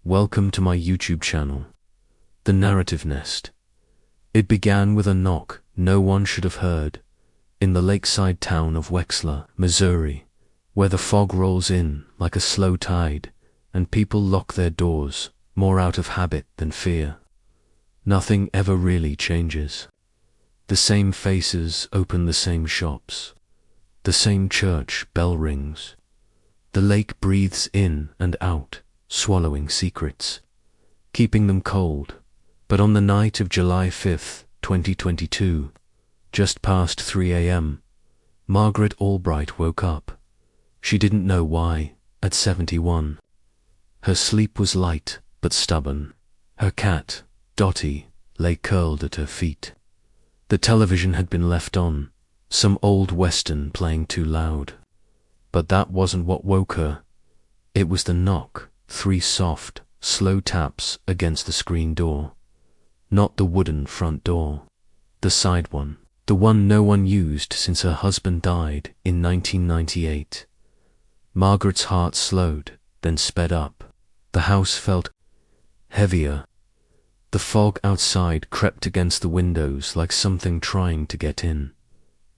Welcome to my YouTube channel. The Narrative Nest. It began with a knock no one should have heard, in the lakeside town of Wexler, Missouri, where the fog rolls in like a slow tide, and people lock their doors, more out of habit than fear. Nothing ever really changes. The same faces open the same shops. The same church bell rings. The lake breathes in and out, swallowing secrets, keeping them cold. But on the night of July 5th, 2022, just past 3 a.m., Margaret Albright woke up. She didn't know why, at 71. Her sleep was light but stubborn. Her cat, Dottie, lay curled at her feet. The television had been left on, some old western playing too loud. But that wasn't what woke her. It was the knock, 3 soft, slow taps against the screen door. Not the wooden front door. The side one. The one no one used since her husband died in 1998. Margaret's heart slowed, then sped up. The house felt heavier. The fog outside crept against the windows like something trying to get in.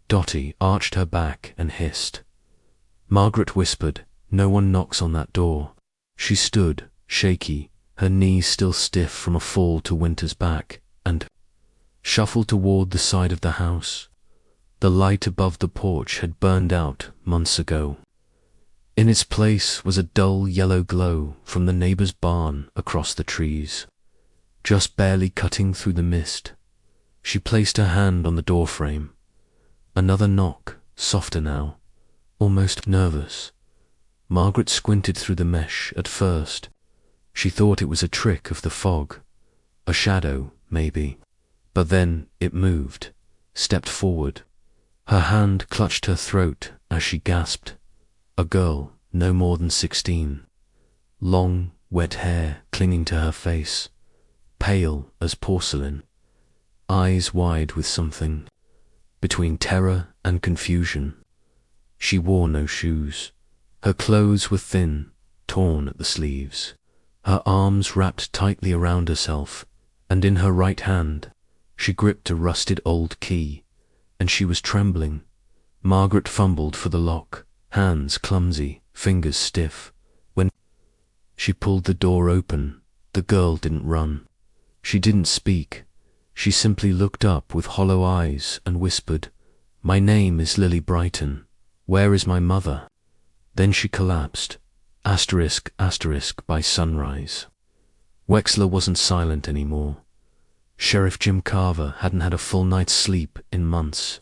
Dottie arched her back and hissed. Margaret whispered, "No one knocks on that door." She stood, shaky, her knees still stiff from a fall to Winter's back, and shuffled toward the side of the house. The light above the porch had burned out months ago. In its place was a dull yellow glow from the neighbor's barn across the trees, just barely cutting through the mist. She placed her hand on the doorframe. Another knock, softer now, almost nervous. Margaret squinted through the mesh at first. She thought it was a trick of the fog, a shadow, maybe. But then it moved, stepped forward. Her hand clutched her throat as she gasped. A girl, no more than 16. Long, wet hair clinging to her face, pale as porcelain, eyes wide with something between terror and confusion. She wore no shoes. Her clothes were thin, torn at the sleeves. Her arms wrapped tightly around herself, and in her right hand she gripped a rusted old key, and she was trembling. Margaret fumbled for the lock, hands clumsy, fingers stiff. When she pulled the door open, the girl didn't run. She didn't speak. She simply looked up with hollow eyes and whispered, "My name is Lily Brighton. Where is my mother?" Then she collapsed, *** by sunrise. Wexler wasn't silent anymore. Sheriff Jim Carver hadn't had a full night's sleep in months.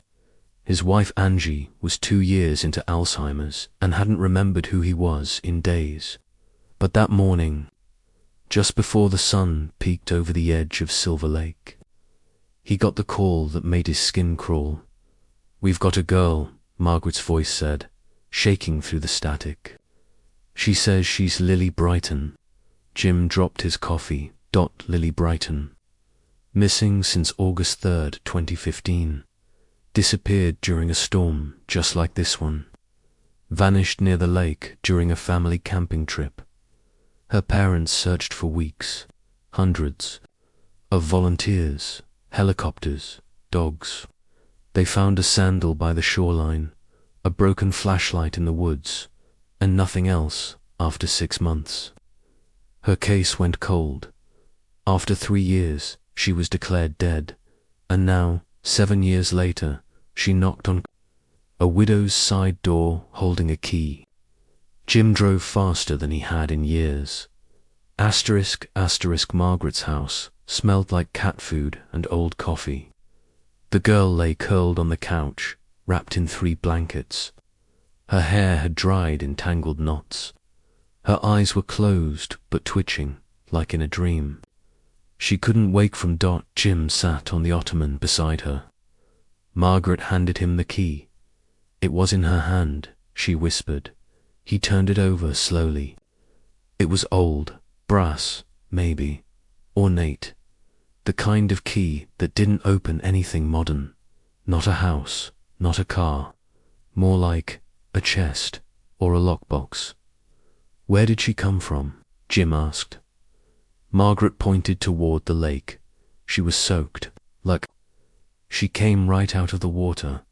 His wife Angie was 2 years into Alzheimer's and hadn't remembered who he was in days. But that morning, just before the sun peeked over the edge of Silver Lake, he got the call that made his skin crawl. "We've got a girl," Margaret's voice said, shaking through the static. "She says she's Lily Brighton." Jim dropped his coffee. Lily Brighton. Missing since August 3rd, 2015. Disappeared during a storm just like this one. Vanished near the lake during a family camping trip. Her parents searched for weeks. Hundreds of volunteers, helicopters, dogs. They found a sandal by the shoreline, a broken flashlight in the woods, and nothing else after 6 months. Her case went cold. After 3 years, she was declared dead, and now, 7 years later, she knocked on a widow's side door holding a key. Jim drove faster than he had in years. *** Margaret's house smelled like cat food and old coffee. The girl lay curled on the couch, wrapped in 3 blankets. Her hair had dried in tangled knots. Her eyes were closed but twitching, like in a dream. She couldn't wake from Dot. Jim sat on the ottoman beside her. Margaret handed him the key. It was in her hand, she whispered. He turned it over slowly. It was old, brass, maybe, ornate. The kind of key that didn't open anything modern. Not a house, not a car. More like a chest or a lockbox. Where did she come from? Jim asked. Margaret pointed toward the lake. She was soaked. Like, she came right out of the water.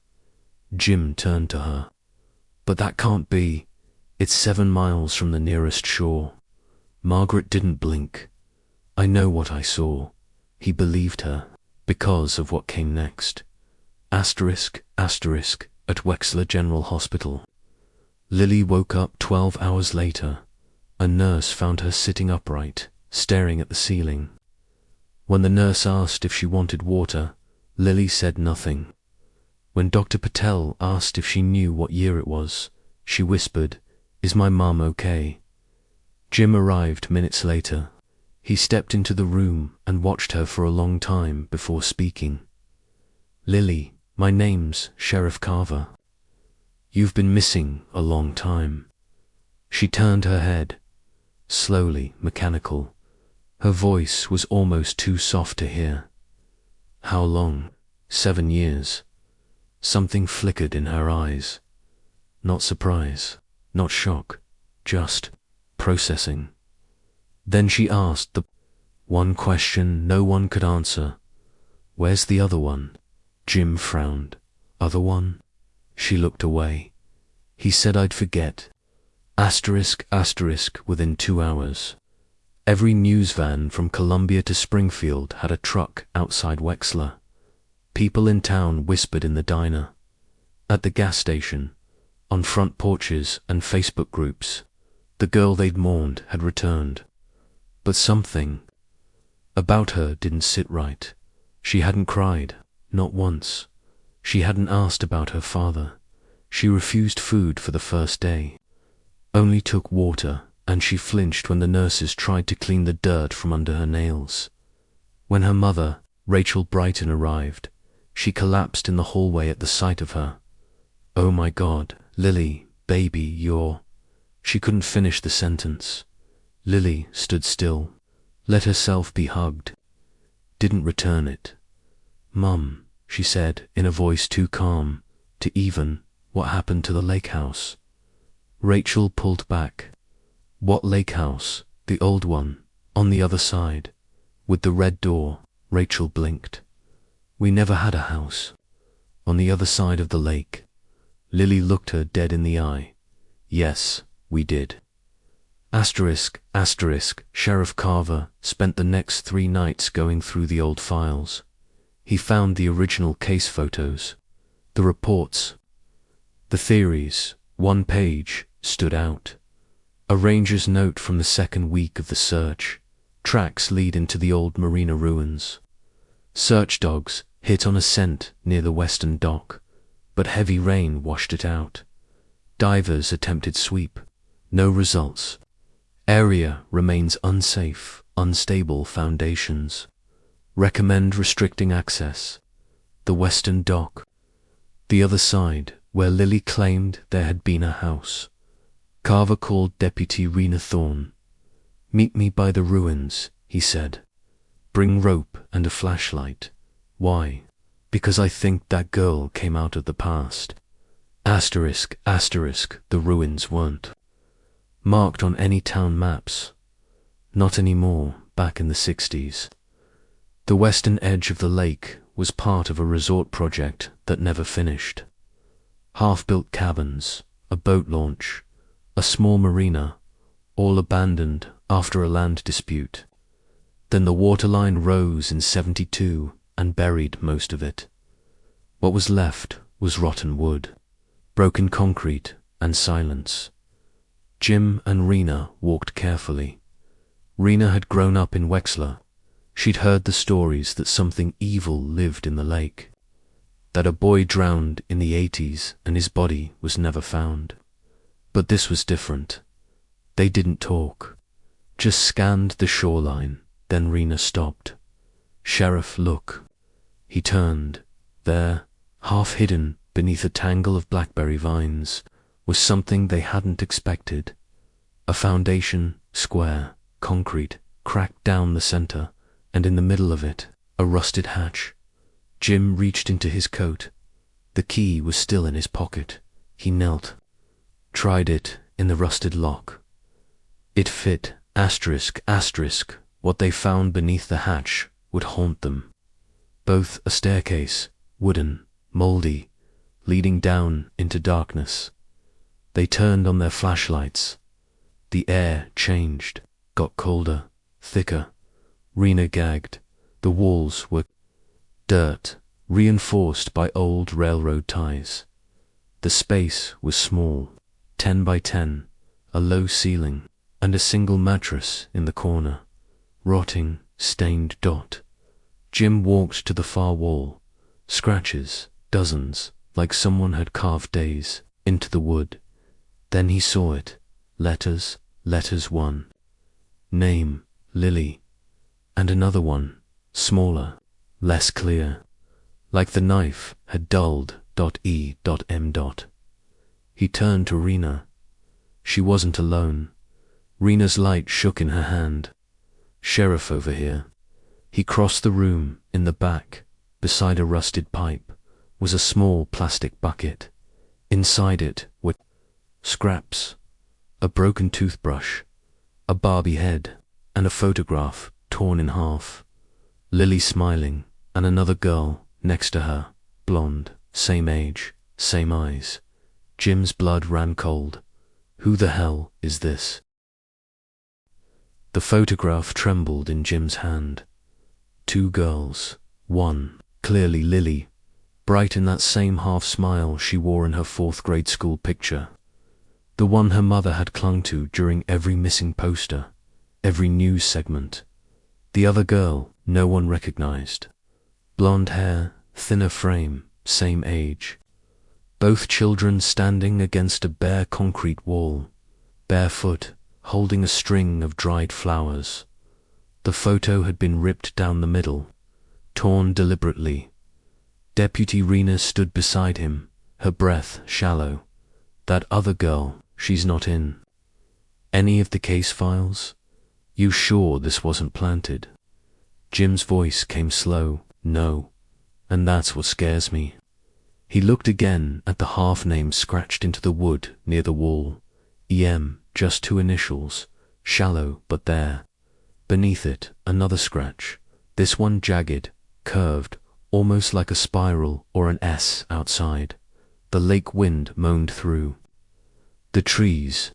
Jim turned to her. But that can't be. It's 7 miles from the nearest shore. Margaret didn't blink. I know what I saw. He believed her, because of what came next. Asterisk, asterisk, at Wexler General Hospital. Lily woke up 12 hours later. A nurse found her sitting upright, staring at the ceiling. When the nurse asked if she wanted water, Lily said nothing. When Dr. Patel asked if she knew what year it was, she whispered, "Is my mum okay?" Jim arrived minutes later. He stepped into the room and watched her for a long time before speaking. "Lily, my name's Sheriff Carver. You've been missing a long time." She turned her head, slowly, mechanical. Her voice was almost too soft to hear. "How long?" 7 years. Something flickered in her eyes. Not surprise, not shock, just processing. Then she asked the one question no one could answer. "Where's the other one?" Jim frowned. "Other one?" She looked away. "He said I'd forget." Asterisk, asterisk, within 2 hours. Every news van from Columbia to Springfield had a truck outside Wexler. People in town whispered in the diner, at the gas station, on front porches and Facebook groups. The girl they'd mourned had returned. But something about her didn't sit right. She hadn't cried, not once. She hadn't asked about her father. She refused food for the first day. Only took water, and she flinched when the nurses tried to clean the dirt from under her nails. When her mother, Rachel Brighton, arrived, she collapsed in the hallway at the sight of her. "Oh my God, Lily, baby, you're..." She couldn't finish the sentence. Lily stood still, let herself be hugged, didn't return it. "Mum," she said in a voice too calm to even, "what happened to the lake house?" Rachel pulled back. "What lake house?" "The old one, on the other side, with the red door." Rachel blinked. "We never had a house. On the other side of the lake." Lily looked her dead in the eye. "Yes, we did." Asterisk, asterisk, Sheriff Carver spent the next 3 nights going through the old files. He found the original case photos, the reports, the theories. One page stood out. A ranger's note from the 2nd week of the search. Tracks lead into the old marina ruins. Search dogs hit on a scent near the western dock, but heavy rain washed it out. Divers attempted sweep. No results. Area remains unsafe, unstable foundations. Recommend restricting access. The western dock. The other side, where Lily claimed there had been a house. Carver called Deputy Rena Thorne. "Meet me by the ruins," he said. "Bring rope and a flashlight." "Why?" "Because I think that girl came out of the past." Asterisk, asterisk, the ruins weren't marked on any town maps. Not anymore, back in the 60s. The western edge of the lake was part of a resort project that never finished. Half-built cabins, a boat launch, a small marina, all abandoned after a land dispute. Then the waterline rose in 72 and buried most of it. What was left was rotten wood, broken concrete, and silence. Jim and Rena walked carefully. Rena had grown up in Wexler. She'd heard the stories that something evil lived in the lake, that a boy drowned in the 80s and his body was never found. But this was different. They didn't talk, just scanned the shoreline. Then Rena stopped. "Sheriff, look." He turned. There, half hidden beneath a tangle of blackberry vines, was something they hadn't expected. A foundation, square, concrete, cracked down the center, and in the middle of it, a rusted hatch. Jim reached into his coat. The key was still in his pocket. He knelt, tried it in the rusted lock. It fit, Asterisk, asterisk, what they found beneath the hatch would haunt them. Both a staircase, wooden, mouldy, leading down into darkness. They turned on their flashlights. The air changed, got colder, thicker. Rena gagged. The walls were dirt, reinforced by old railroad ties. The space was small, 10 by 10, a low ceiling, and a single mattress in the corner. Rotting, stained dot. Jim walked to the far wall. Scratches, dozens, like someone had carved days into the wood. Then he saw it. Letters, letters 1. Name, Lily. And another one, smaller, less clear, like the knife had dulled .E.M. He turned to Rena. She wasn't alone. Rena's light shook in her hand. Sheriff over here. He crossed the room. In the back, beside a rusted pipe, was a small plastic bucket. Inside it were scraps, a broken toothbrush, a Barbie head, and a photograph torn in half. Lily smiling, and another girl next to her, blonde, same age, same eyes. Jim's blood ran cold. Who the hell is this? The photograph trembled in Jim's hand. 2 girls. One, clearly Lily, bright in that same half-smile she wore in her 4th grade school picture. The one her mother had clung to during every missing poster, every news segment. The other girl, no one recognized. Blonde hair, thinner frame, same age. Both children standing against a bare concrete wall, barefoot, holding a string of dried flowers. The photo had been ripped down the middle, torn deliberately. Deputy Rena stood beside him, her breath shallow. That other girl, she's not in any of the case files? You sure this wasn't planted? Jim's voice came slow. No. And that's what scares me. He looked again at the half-name scratched into the wood near the wall. EM, just 2 initials, shallow but there. Beneath it, another scratch, this one jagged, curved, almost like a spiral or an S outside. The lake wind moaned through. The trees.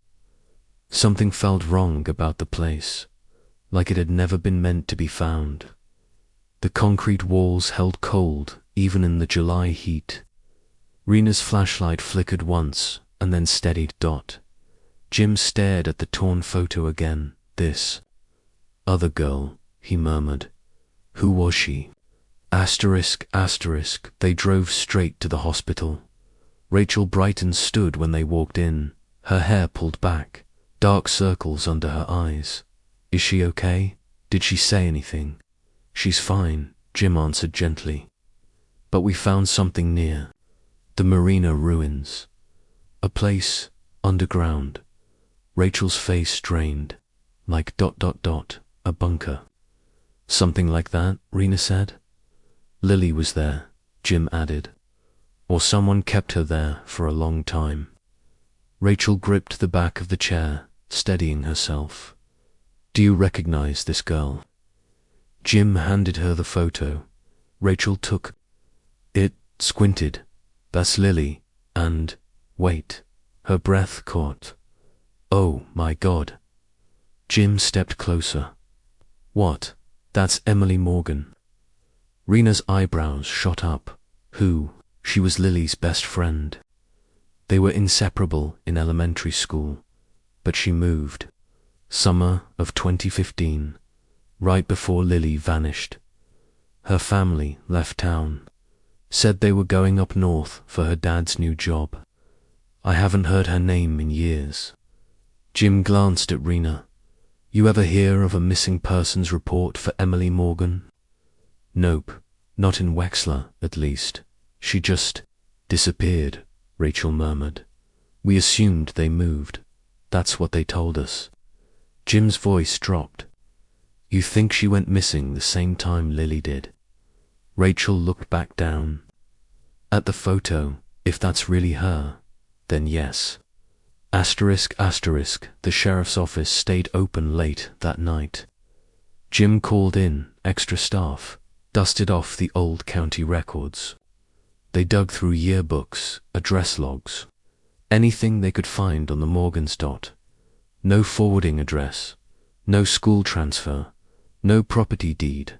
Something felt wrong about the place, like it had never been meant to be found. The concrete walls held cold even in the July heat. Rena's flashlight flickered once and then steadied. Jim stared at the torn photo again. This other girl, he murmured. Who was she? Asterisk, asterisk. They drove straight to the hospital. Rachel Brighton stood when they walked in, her hair pulled back, dark circles under her eyes. Is she okay? Did she say anything? She's fine, Jim answered gently. But we found something near. The marina ruins. A place underground. Rachel's face drained, like ... a bunker. Something like that, Rena said. Lily was there, Jim added. Or someone kept her there for a long time. Rachel gripped the back of the chair, steadying herself. Do you recognize this girl? Jim handed her the photo. Rachel took it, squinted. That's Lily, and, wait, her breath caught. Oh my God. Jim stepped closer. What? That's Emily Morgan. Rena's eyebrows shot up. Who? She was Lily's best friend. They were inseparable in elementary school, but she moved. Summer of 2015, right before Lily vanished. Her family left town, said they were going up north for her dad's new job. I haven't heard her name in years. Jim glanced at Rena. You ever hear of a missing persons report for Emily Morgan? Nope, not in Wexler, at least. She just disappeared, Rachel murmured. We assumed they moved. That's what they told us. Jim's voice dropped. You think she went missing the same time Lily did? Rachel looked back down. At the photo, if that's really her, then yes. The sheriff's office stayed open late that night. Jim called in extra staff, dusted off the old county records. They dug through yearbooks, address logs, anything they could find on the Morgan's dot. No forwarding address, no school transfer, no property deed.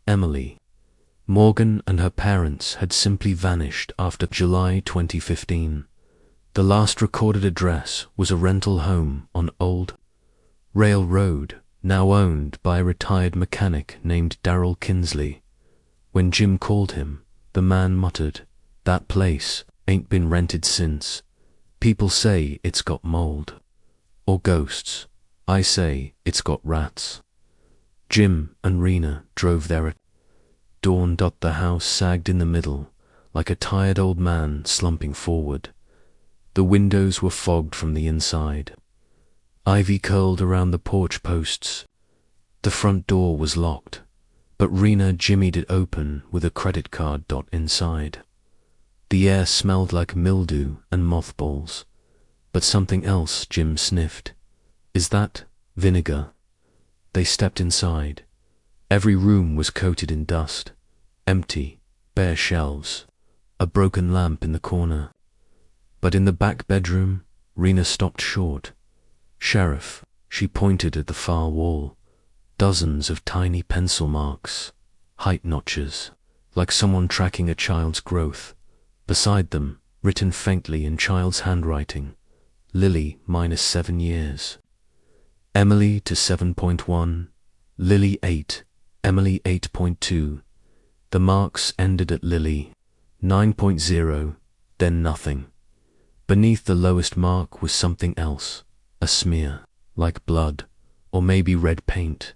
Emily Morgan and her parents had simply vanished after July 2015. The last recorded address was a rental home on Old Rail Road, now owned by a retired mechanic named Darrell Kinsley. When Jim called him, the man muttered, "That place ain't been rented since. People say it's got mold. Or ghosts. I say it's got rats." Jim and Rena drove there at dawn. The house sagged in the middle, like a tired old man slumping forward. The windows were fogged from the inside. Ivy curled around the porch posts. The front door was locked, but Rena jimmied it open with a credit card. Inside. The air smelled like mildew and mothballs, but something else. Jim sniffed. "Is that vinegar?" They stepped inside. Every room was coated in dust. Empty, bare shelves, a broken lamp in the corner. But in the back bedroom, Rena stopped short. "Sheriff," she pointed at the far wall. Dozens of tiny pencil marks, height notches, like someone tracking a child's growth. Beside them, written faintly in child's handwriting, Lily -7 years. Emily to 7.1, Lily 8, Emily 8.2. The marks ended at Lily 9.0, then nothing. Beneath the lowest mark was something else, a smear, like blood, or maybe red paint.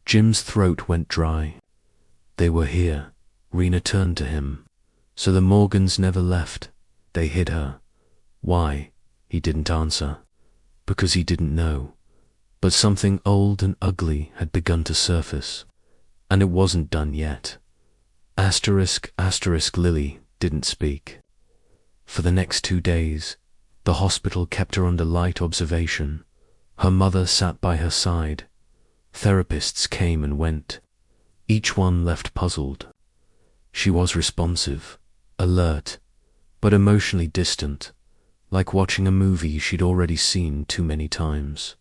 Jim's throat went dry. They were here. Rena turned to him. So the Morgans never left. They hid her. Why? He didn't answer. Because he didn't know. But something old and ugly had begun to surface, and it wasn't done yet. Lily didn't speak. For the next 2 days, the hospital kept her under light observation. Her mother sat by her side. Therapists came and went. Each one left puzzled. She was responsive, alert, but emotionally distant, like watching a movie she'd already seen too many times.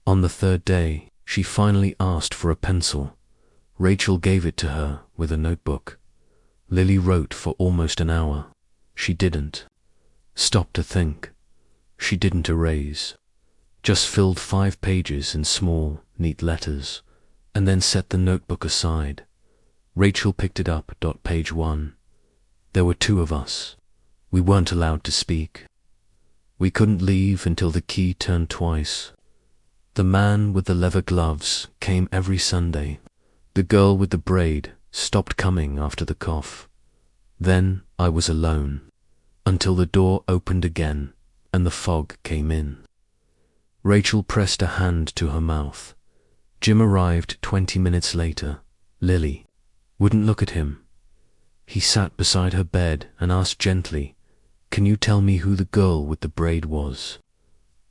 On the 3rd day, she finally asked for a pencil. Rachel gave it to her with a notebook. Lily wrote for almost an hour. She didn't stop to think. She didn't erase. Just filled 5 pages in small, neat letters, and then set the notebook aside. Rachel picked it up. Page 1. There were 2 of us. We weren't allowed to speak. We couldn't leave until the key turned twice. The man with the leather gloves came every Sunday. The girl with the braid stopped coming after the cough. Then I was alone, until the door opened again and the fog came in. Rachel pressed a hand to her mouth. Jim arrived 20 minutes later. Lily wouldn't look at him. He sat beside her bed and asked gently, "Can you tell me who the girl with the braid was?"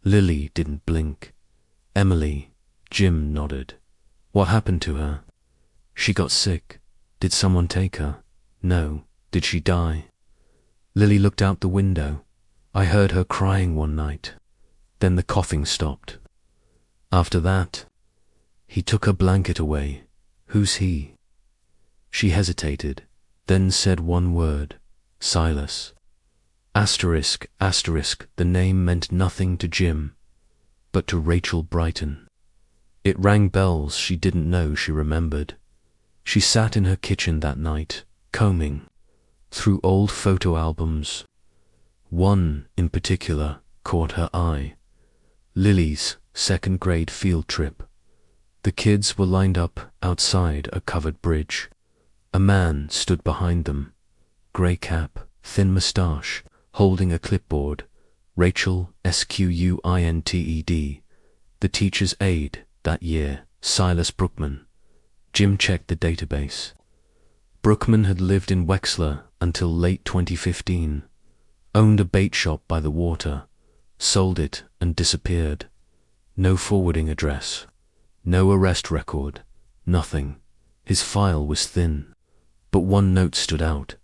Lily didn't blink. "Emily." Jim nodded. "What happened to her?" "She got sick." "Did someone take her?" "No." "Did she die?" Lily looked out the window. "I heard her crying one night. Then the coughing stopped. After that." He took her blanket away. "Who's he?" She hesitated, then said one word, "Silas." The name meant nothing to Jim, but to Rachel Brighton. It rang bells she didn't know she remembered. She sat in her kitchen that night, combing through old photo albums. One, in particular, caught her eye. Lily's 2nd grade field trip. The kids were lined up outside a covered bridge. A man stood behind them, grey cap, thin moustache, holding a clipboard. Rachel Squinted. The teacher's aide that year, Silas Brookman. Jim checked the database. Brookman had lived in Wexler until late 2015, owned a bait shop by the water, sold it, and disappeared. No forwarding address, no arrest record, nothing. His file was thin, but one note stood out.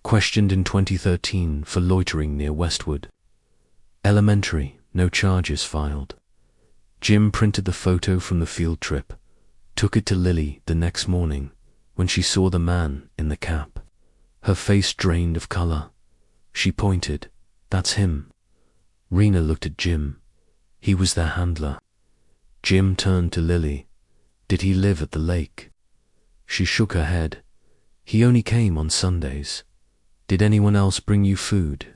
Questioned in 2013 for loitering near Westwood. Elementary, no charges filed. Jim printed the photo from the field trip, took it to Lily the next morning when she saw the man in the cap. Her face drained of color. She pointed. "That's him." Rena looked at Jim. He was their handler. Jim turned to Lily. "Did he live at the lake?" She shook her head. "He only came on Sundays." "Did anyone else bring you food?"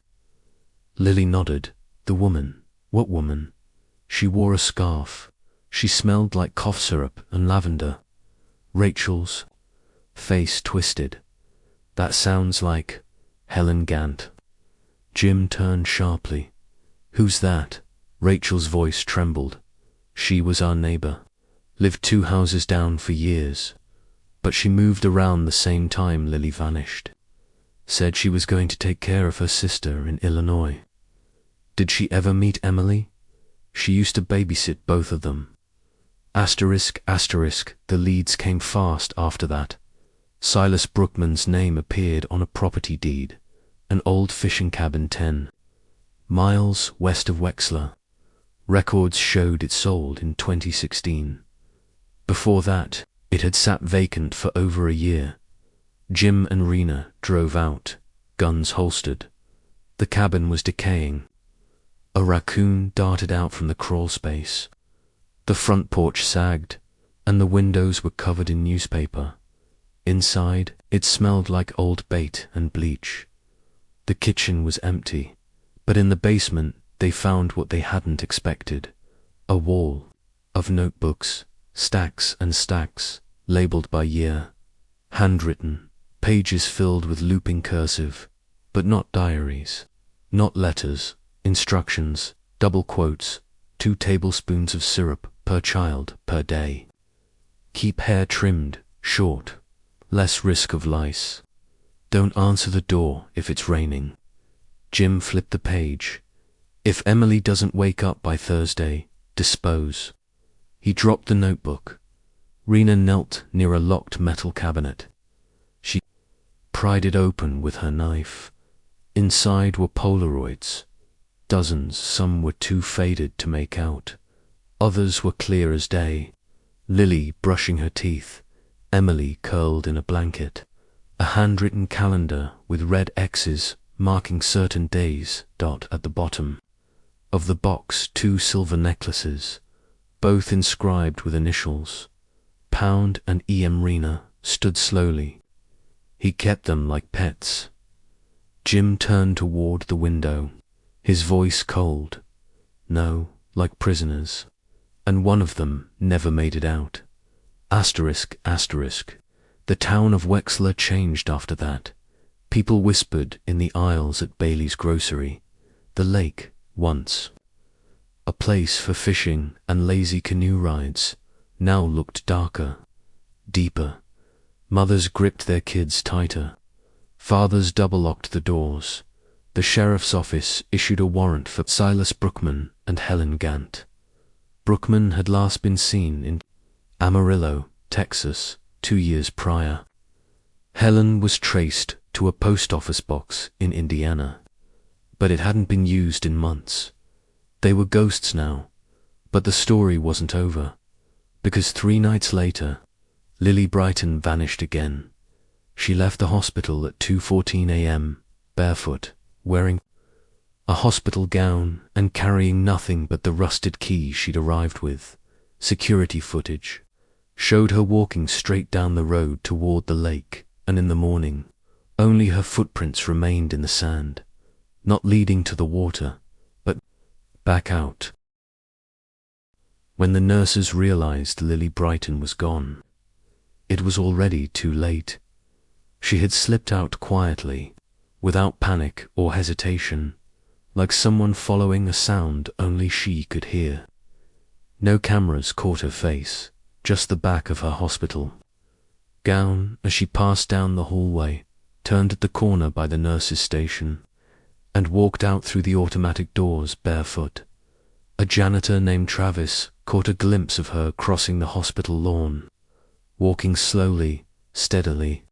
Lily nodded. "The woman." "What woman?" "She wore a scarf. She smelled like cough syrup and lavender." Rachel's face twisted. "That sounds like Helen Gant." Jim turned sharply. "Who's that?" Rachel's voice trembled. "She was our neighbor. Lived 2 houses down for years. But she moved around the same time Lily vanished. Said she was going to take care of her sister in Illinois." "Did she ever meet Emily?" "She used to babysit both of them." Asterisk, asterisk, the leads came fast after that. Silas Brookman's name appeared on a property deed, an old fishing cabin 10 miles west of Wexler. Records showed it sold in 2016. Before that, it had sat vacant for over a year. Jim and Rena drove out, guns holstered. The cabin was decaying. A raccoon darted out from the crawl space. The front porch sagged, and the windows were covered in newspaper. Inside, it smelled like old bait and bleach. The kitchen was empty, but in the basement they found what they hadn't expected: a wall of notebooks, stacks and stacks, labeled by year, handwritten, pages filled with looping cursive, but not diaries, not letters, instructions, double quotes, 2 tablespoons of syrup per child per day. Keep hair trimmed, short, less risk of lice. Don't answer the door if it's raining. Jim flipped the page. If Emily doesn't wake up by Thursday, dispose. He dropped the notebook. Rena knelt near a locked metal cabinet. She pried it open with her knife. Inside were Polaroids. Dozens, some were too faded to make out. Others were clear as day. Lily brushing her teeth, Emily curled in a blanket, a handwritten calendar with red X's marking certain days. At the bottom of the box, 2 silver necklaces, both inscribed with initials. Pound and E.M. Rena stood slowly. He kept them like pets. Jim turned toward the window, his voice cold. "No, like prisoners. And one of them never made it out." Asterisk, asterisk. The town of Wexler changed after that. People whispered in the aisles at Bailey's grocery. The lake, once a place for fishing and lazy canoe rides, now looked darker, deeper. Mothers gripped their kids tighter. Fathers double-locked the doors. The sheriff's office issued a warrant for Silas Brookman and Helen Gant. Brookman had last been seen in Amarillo, Texas, 2 years prior. Helen was traced to a post office box in Indiana, but it hadn't been used in months. They were ghosts now, but the story wasn't over, because 3 nights later, Lily Brighton vanished again. She left the hospital at 2:14 a.m., barefoot, wearing a hospital gown and carrying nothing but the rusted key she'd arrived with. Security footage showed her walking straight down the road toward the lake, and in the morning, only her footprints remained in the sand, not leading to the water, but back out. When the nurses realized Lily Brighton was gone, it was already too late. She had slipped out quietly, without panic or hesitation, like someone following a sound only she could hear. No cameras caught her face, just the back of her hospital gown as she passed down the hallway, turned at the corner by the nurse's station, and walked out through the automatic doors barefoot. A janitor named Travis caught a glimpse of her crossing the hospital lawn, walking slowly, steadily,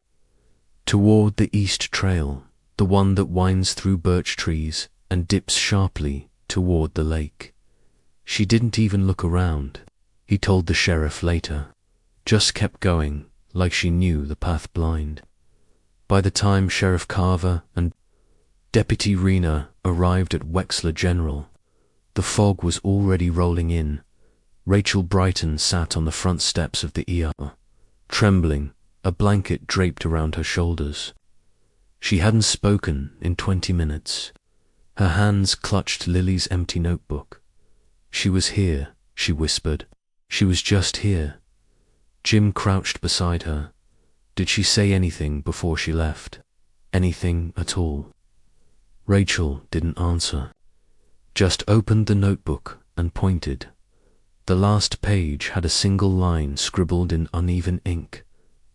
toward the east trail, the one that winds through birch trees and dips sharply toward the lake. She didn't even look around, he told the sheriff later, just kept going like she knew the path blind. By the time Sheriff Carver and Deputy Rena arrived at Wexler General, the fog was already rolling in. Rachel Brighton sat on the front steps of the ER, trembling, a blanket draped around her shoulders. She hadn't spoken in 20 minutes. Her hands clutched Lily's empty notebook. She was here, she whispered. She was just here. Jim crouched beside her. Did she say anything before she left? Anything at all? Rachel didn't answer, just opened the notebook and pointed. The last page had a single line scribbled in uneven ink.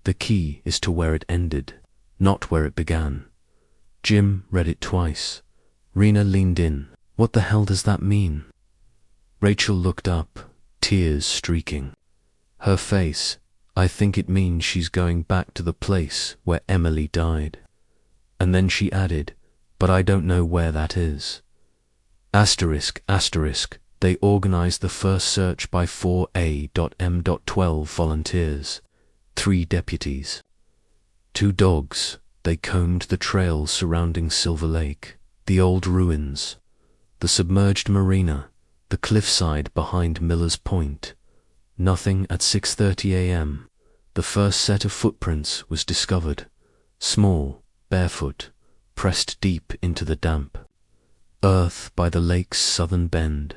The key is to where it ended, not where it began. Jim read it twice. Rena leaned in. What the hell does that mean? Rachel looked up, tears streaking. Her face, I think it means she's going back to the place where Emily died. And then she added, but I don't know where that is. Asterisk, asterisk, they organized the first search by 4A.M.12 volunteers, 3 deputies. 2 dogs, they combed the trails surrounding Silver Lake, the old ruins, the submerged marina, the cliffside behind Miller's Point. Nothing at 6:30 a.m. The first set of footprints was discovered, small, barefoot, pressed deep into the damp earth by the lake's southern bend.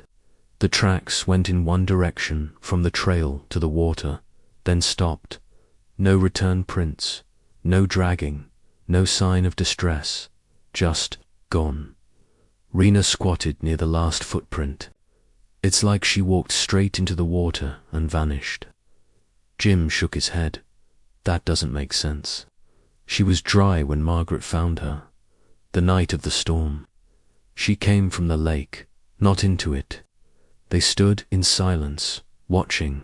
The tracks went in one direction from the trail to the water, then stopped. No return prints, no dragging, no sign of distress, just gone. Rena squatted near the last footprint. It's like she walked straight into the water and vanished. Jim shook his head. That doesn't make sense. She was dry when Margaret found her, the night of the storm. She came from the lake, not into it. They stood in silence, watching.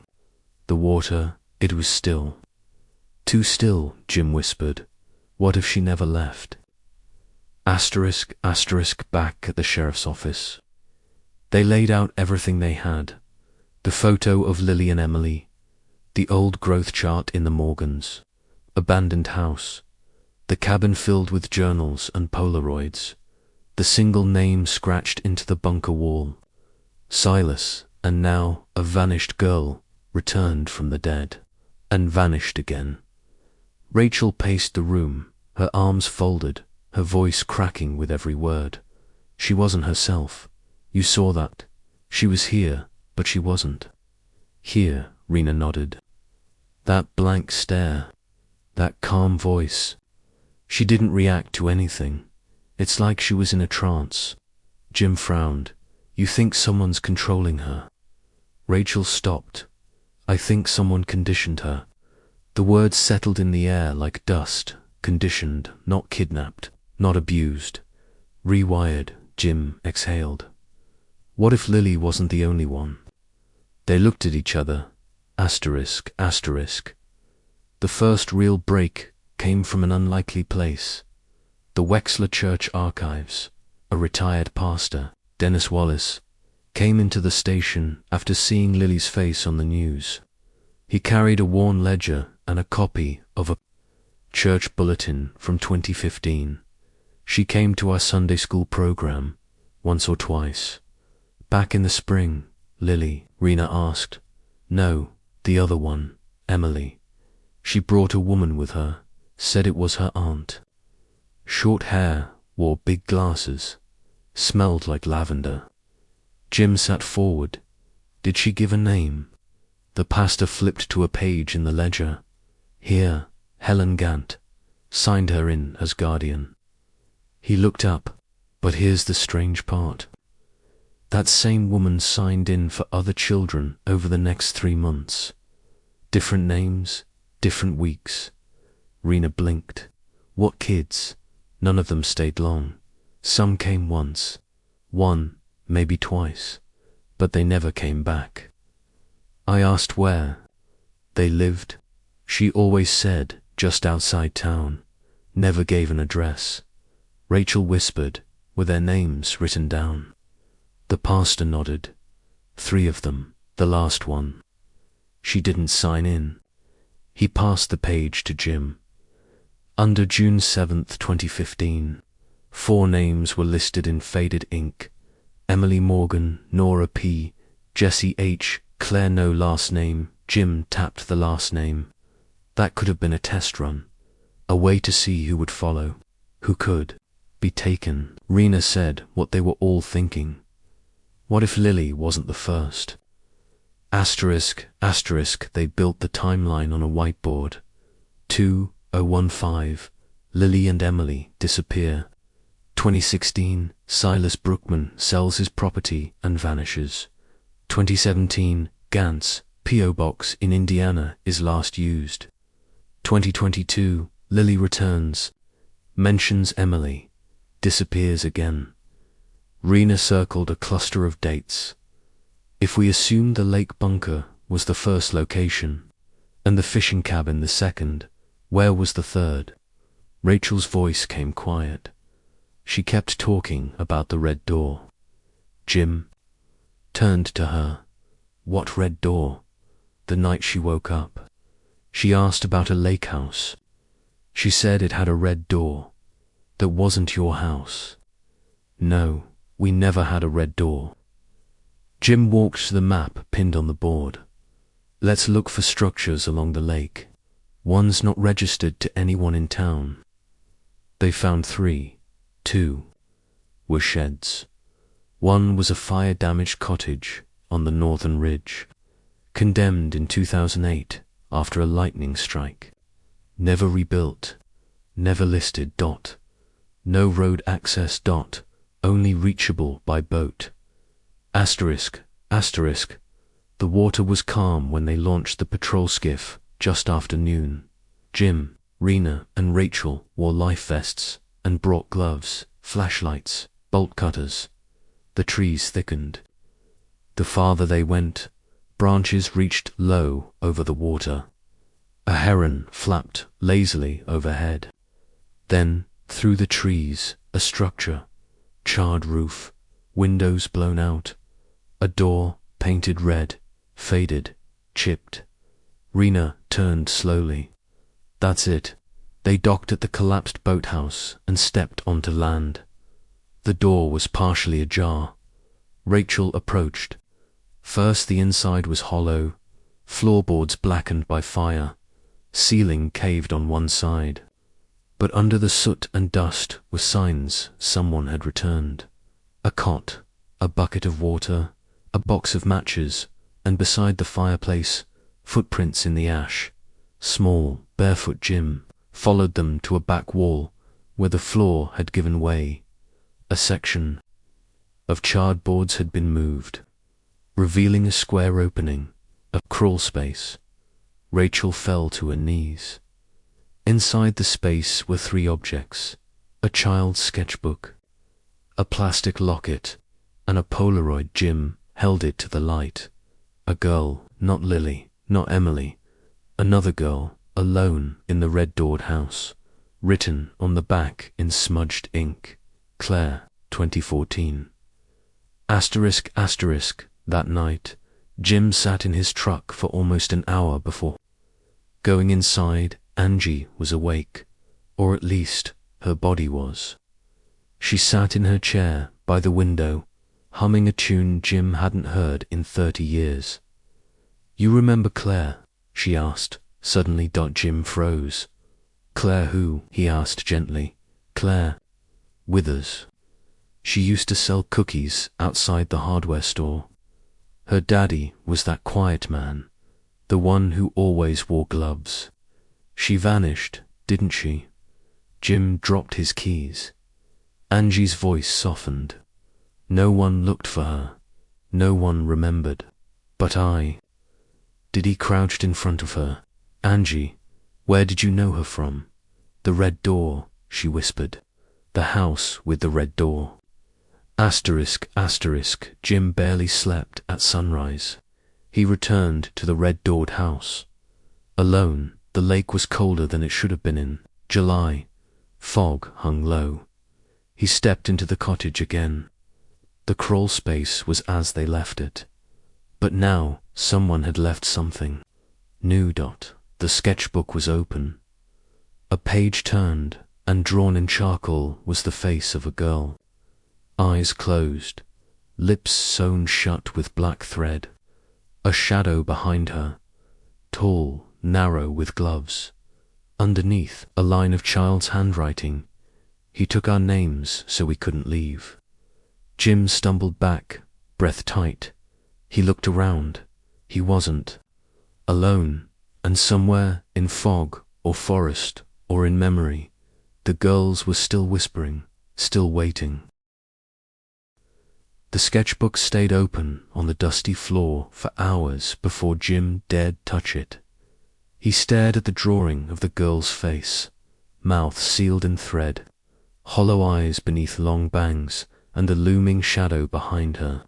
The water, it was still. Too still, Jim whispered. What if she never left? Asterisk, asterisk, back at the sheriff's office. They laid out everything they had. The photo of Lily and Emily, the old growth chart in the Morgans, abandoned house, the cabin filled with journals and Polaroids, the single name scratched into the bunker wall. Silas, and now a vanished girl, returned from the dead, and vanished again. Rachel paced the room, her arms folded, her voice cracking with every word. She wasn't herself. You saw that. She was here, but she wasn't. Here, Rena nodded. That blank stare, that calm voice. She didn't react to anything. It's like she was in a trance. Jim frowned. You think someone's controlling her? Rachel stopped. I think someone conditioned her. The words settled in the air like dust. Conditioned, not kidnapped, not abused. Rewired, Jim exhaled. What if Lily wasn't the only one? They looked at each other. Asterisk, asterisk. The first real break came from an unlikely place. The Wexler Church archives. A retired pastor, Dennis Wallace, came into the station after seeing Lily's face on the news. He carried a worn ledger and a copy of a church bulletin from 2015. She came to our Sunday school program once or twice. Back in the spring, Lily, Rena asked. No, the other one, Emily. She brought a woman with her, said it was her aunt. Short hair, wore big glasses, smelled like lavender. Jim sat forward. Did she give a name? The pastor flipped to a page in the ledger. Here, Helen Gant, signed her in as guardian. He looked up, but here's the strange part. That same woman signed in for other children over the next 3 months. Different names, different weeks. Rena blinked. What kids? None of them stayed long. Some came once, one, maybe twice, but they never came back. I asked where they lived. She always said just outside town, never gave an address. Rachel whispered, were their names written down? The pastor nodded. 3 of them, the last one. She didn't sign in. He passed the page to Jim. Under June 7th, 2015, 4 names were listed in faded ink. Emily Morgan, Nora P., Jessie H., Claire no last name. Jim tapped the last name. That could have been a test run, a way to see who would follow, who could be taken. Rena said what they were all thinking. What if Lily wasn't the first? Asterisk, asterisk, they built the timeline on a whiteboard. 2015, Lily and Emily disappear. 2016, Silas Brookman sells his property and vanishes. 2017, Gantz, P.O. Box in Indiana, is last used. 2022, Lily returns, mentions Emily, disappears again. Rena circled a cluster of dates. If we assume the lake bunker was the first location, and the fishing cabin the second, where was the third? Rachel's voice came quiet. She kept talking about the red door. Jim turned to her. What red door? The night she woke up. She asked about a lake house. She said it had a red door. That wasn't your house. No, we never had a red door. Jim walked to the map pinned on the board. Let's look for structures along the lake. One's not registered to anyone in town. They found 3. 2 were sheds. One was a fire-damaged cottage on the northern ridge, condemned in 2008 after a lightning strike. Never rebuilt, never listed. No road access. Only reachable by boat. Asterisk, asterisk. The water was calm when they launched the patrol skiff just after noon. Jim, Rena, and Rachel wore life vests and brought gloves, flashlights, bolt cutters. The trees thickened. The farther they went, branches reached low over the water. A heron flapped lazily overhead. Then, through the trees, a structure, charred roof, windows blown out, a door painted red, faded, chipped. Rena turned slowly. That's it. They docked at the collapsed boathouse and stepped onto land. The door was partially ajar. Rachel approached. First the inside was hollow, floorboards blackened by fire, ceiling caved on one side. But under the soot and dust were signs someone had returned. A cot, a bucket of water, a box of matches, and beside the fireplace, footprints in the ash. Small, barefoot Jim followed them to a back wall where the floor had given way. A section of charred boards had been moved, revealing a square opening, a crawl space. Rachel fell to her knees. Inside the space were 3 objects: a child's sketchbook, a plastic locket, and a Polaroid. Jim held it to the light. A girl, not Lily, not Emily, another girl, alone in the red-doored house, written on the back in smudged ink, Claire, 2014. Asterisk, asterisk. That night, Jim sat in his truck for almost an hour before going inside. Angie was awake, or at least her body was. She sat in her chair by the window, humming a tune Jim hadn't heard in 30 years. You remember Claire? She asked. Suddenly Jim froze. Claire who? He asked gently. Claire Withers. She used to sell cookies outside the hardware store. Her daddy was that quiet man, the one who always wore gloves. She vanished, didn't she? Jim dropped his keys. Angie's voice softened. No one looked for her. No one remembered. But I did. He crouched in front of her. Angie, where did you know her from? The red door, she whispered. The house with the red door. Asterisk, asterisk, Jim barely slept at sunrise. He returned to the red-doored house. Alone, the lake was colder than it should have been in July. Fog hung low. He stepped into the cottage again. The crawl space was as they left it. But now, someone had left something. New. The sketchbook was open. A page turned, and drawn in charcoal was the face of a girl. Eyes closed, lips sewn shut with black thread. A shadow behind her, tall, narrow with gloves. Underneath, a line of child's handwriting. He took our names so we couldn't leave. Jim stumbled back, breath tight. He looked around. He wasn't. Alone, and somewhere in fog or forest or in memory, the girls were still whispering, still waiting. The sketchbook stayed open on the dusty floor for hours before Jim dared touch it. He stared at the drawing of the girl's face, mouth sealed in thread, hollow eyes beneath long bangs, and the looming shadow behind her.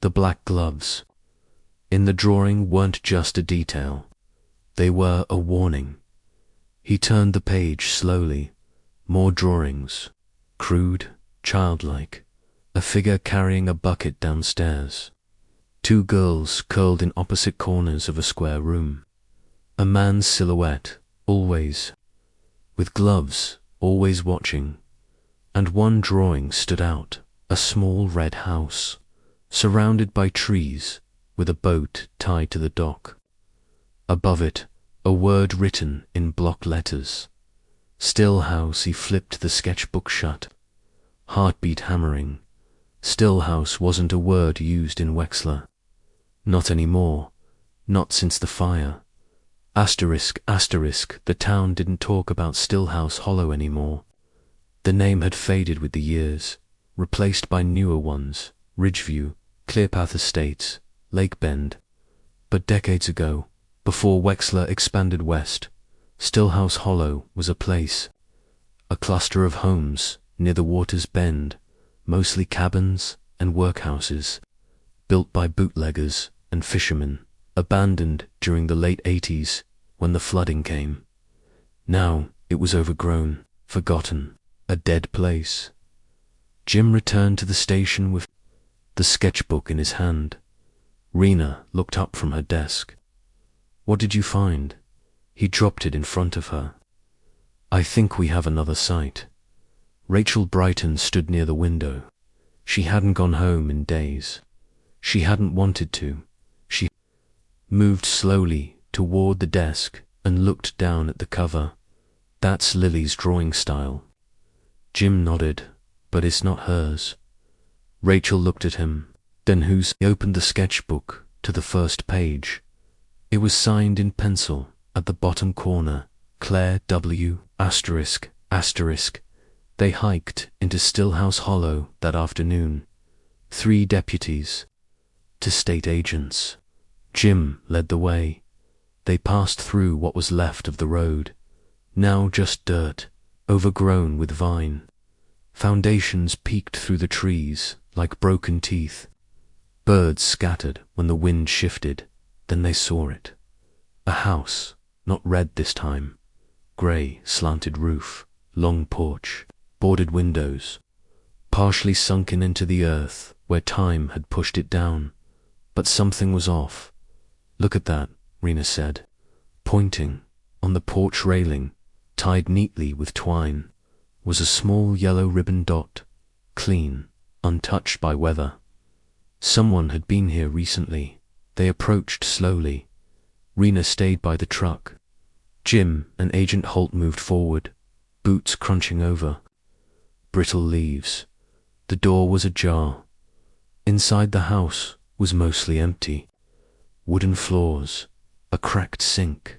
The black gloves in the drawing weren't just a detail. They were a warning. He turned the page slowly. More drawings, crude, childlike. A figure carrying a bucket downstairs. Two girls curled in opposite corners of a square room. A man's silhouette, always, with gloves, always watching. And one drawing stood out, a small red house, surrounded by trees, with a boat tied to the dock. Above it, a word written in block letters. Still house. He flipped the sketchbook shut. Heartbeat hammering. Still house wasn't a word used in Wexler. Not anymore. Not since the fire. Asterisk, asterisk, the town didn't talk about Stillhouse Hollow anymore. The name had faded with the years, replaced by newer ones, Ridgeview, Clearpath Estates, Lake Bend. But decades ago, before Wexler expanded west, Stillhouse Hollow was a place, a cluster of homes near the water's bend, mostly cabins and workhouses, built by bootleggers and fishermen, abandoned during the late 80s when the flooding came. Now it was overgrown, forgotten, a dead place. Jim returned to the station with the sketchbook in his hand. Rena looked up from her desk. "What did you find?" He dropped it in front of her. "I think we have another site." Rachel Brighton stood near the window. She hadn't gone home in days. She hadn't wanted to. She moved slowly toward the desk and looked down at the cover. "That's Lily's drawing style." Jim nodded, "But it's not hers." Rachel looked at him. "Then whose?" He opened the sketchbook to the first page. It was signed in pencil at the bottom corner, Claire W. Asterisk, asterisk. They hiked into Stillhouse Hollow that afternoon. 3 deputies to state agents. Jim led the way. They passed through what was left of the road, now just dirt, overgrown with vine. Foundations peeked through the trees like broken teeth. Birds scattered when the wind shifted. Then they saw it. A house, not red this time. Grey, slanted roof, long porch, boarded windows, partially sunken into the earth where time had pushed it down. But something was off. "Look at that," Rena said, pointing. On the porch railing, tied neatly with twine, was a small yellow ribbon dot, clean, untouched by weather. Someone had been here recently. They approached slowly. Rena stayed by the truck. Jim and Agent Holt moved forward, boots crunching over. Brittle leaves. The door was ajar. Inside the house was mostly empty. Wooden floors, a cracked sink,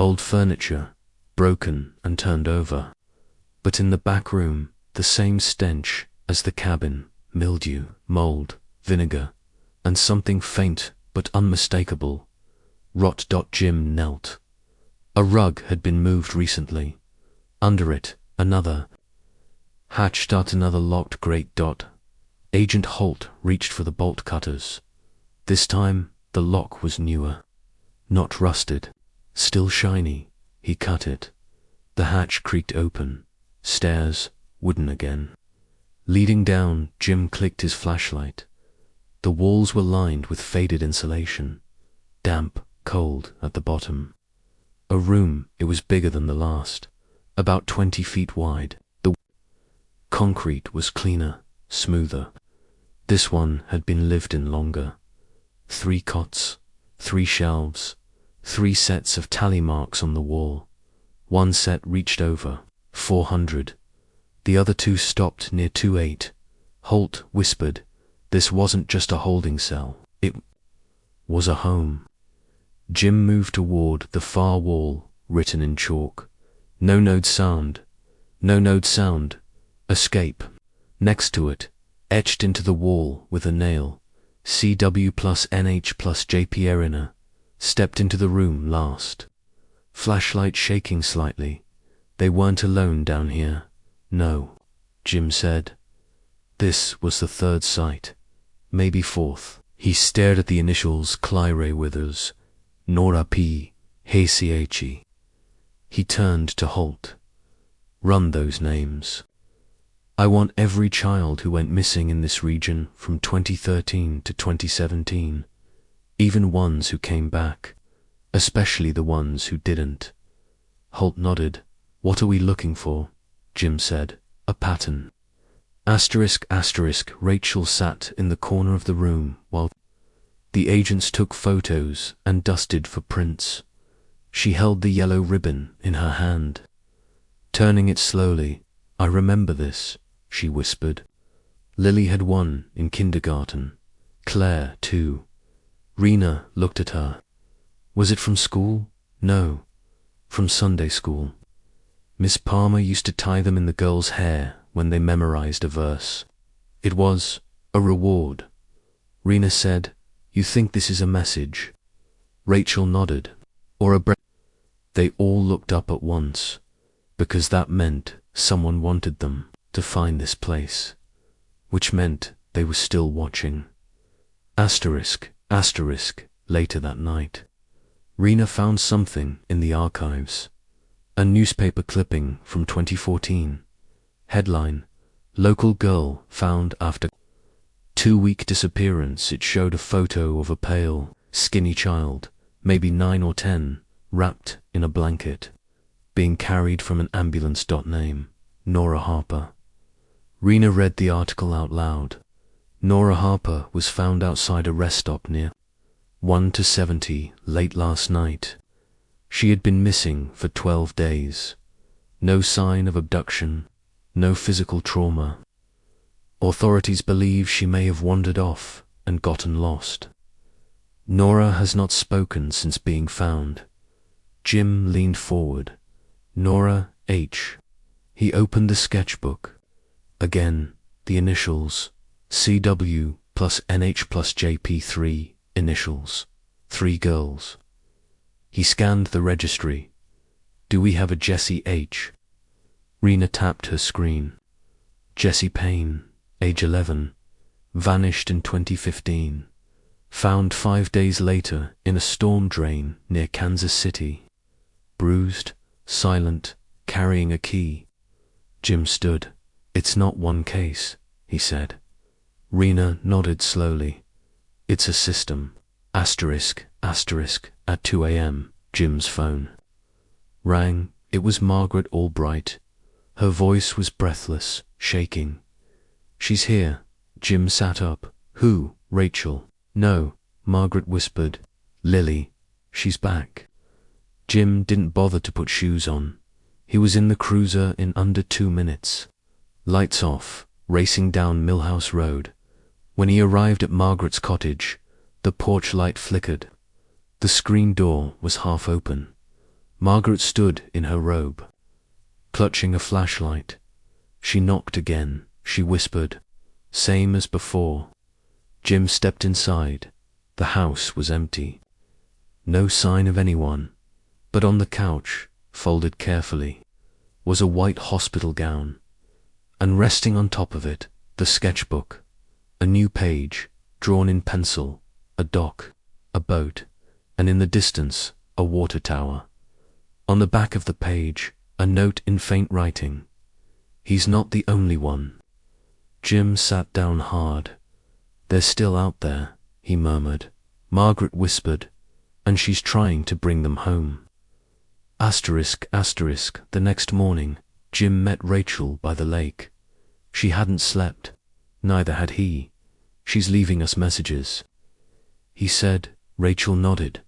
old furniture, broken and turned over. But in the back room, the same stench as the cabin, mildew, mold, vinegar, and something faint but unmistakable. Rot. Jim knelt. A rug had been moved recently. Under it, another. Hatched out another locked great dot. Agent Holt reached for the bolt cutters. This time, the lock was newer. Not rusted. Still shiny. He cut it. The hatch creaked open. Stairs, wooden again. Leading down, Jim clicked his flashlight. The walls were lined with faded insulation. Damp, cold at the bottom. A room, it was bigger than the last. About 20 feet wide. The concrete was cleaner, smoother. This one had been lived in longer. 3 cots, 3 shelves, 3 sets of tally marks on the wall. One set reached over 400. The other 2 stopped near 28. Holt whispered, this wasn't just a holding cell. It was a home. Jim moved toward the far wall, written in chalk. No node sound. No node sound. Escape. Next to it, etched into the wall with a nail, CW plus NH plus JP Erina, stepped into the room last. Flashlight shaking slightly. They weren't alone down here. No, Jim said. This was the 3rd site. Maybe 4th. He stared at the initials Clyre Withers, Nora P. Hayche. He turned to Holt. Run those names. I want every child who went missing in this region from 2013 to 2017, even ones who came back, especially the ones who didn't. Holt nodded. What are we looking for? Jim said. A pattern. Asterisk, asterisk. Rachel sat in the corner of the room while the agents took photos and dusted for prints. She held the yellow ribbon in her hand. Turning it slowly, I remember this, she whispered. Lily had won in kindergarten. Claire, too. Rena looked at her. Was it from school? No, from Sunday school. Miss Palmer used to tie them in the girls' hair when they memorized a verse. It was a reward. Rena said, you think this is a message? Rachel nodded. Or a break. They all looked up at once, because that meant someone wanted them to find this place, which meant they were still watching. Asterisk, asterisk. Later that night, Rena found something in the archives. A newspaper clipping from 2014. Headline, local girl found after 2-week disappearance. It showed a photo of a pale, skinny child, maybe 9 or 10, wrapped in a blanket, being carried from an ambulance. Name, Nora Harper. Rena read the article out loud. Nora Harper was found outside a rest stop near 1 to 70 late last night. She had been missing for 12 days. No sign of abduction, no physical trauma. Authorities believe she may have wandered off and gotten lost. Nora has not spoken since being found. Jim leaned forward. Nora H. He opened the sketchbook. Again, the initials, CW plus NH plus JP3, initials, 3 girls. He scanned the registry. Do we have a Jessie H? Rena tapped her screen. Jessie Payne, age 11, vanished in 2015. Found 5 days later in a storm drain near Kansas City. Bruised, silent, carrying a key. Jim stood. It's not one case, he said. Rena nodded slowly. It's a system. Asterisk, asterisk. At 2 a.m., Jim's phone rang. It was Margaret Albright. Her voice was breathless, shaking. She's here. Jim sat up. Who? Rachel. No, Margaret whispered. Lily. She's back. Jim didn't bother to put shoes on. He was in the cruiser in under 2 minutes. Lights off, racing down Millhouse Road. When he arrived at Margaret's cottage, the porch light flickered. The screen door was half open. Margaret stood in her robe, clutching a flashlight. She knocked again. She whispered, same as before. Jim stepped inside. The house was empty. No sign of anyone, but on the couch, folded carefully, was a white hospital gown. and resting on top of it, the sketchbook. A new page, drawn in pencil, a dock, a boat, and in the distance, a water tower. On the back of the page, a note in faint writing. He's not the only one. Jim sat down hard. They're still out there, he murmured. Margaret whispered, and she's trying to bring them home. Asterisk, asterisk. The next morning, Jim met Rachel by the lake. She hadn't slept. Neither had he. She's leaving us messages, he said. Rachel nodded.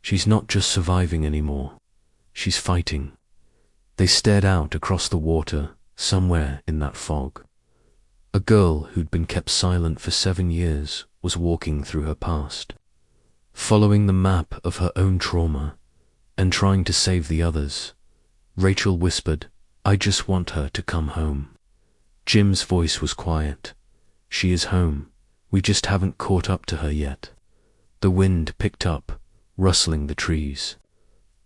She's not just surviving anymore. She's fighting. They stared out across the water, somewhere in that fog. A girl who'd been kept silent for 7 years was walking through her past, following the map of her own trauma and trying to save the others. Rachel whispered, "I just want her to come home." Jim's voice was quiet. "She is home. We just haven't caught up to her yet." The wind picked up, rustling the trees.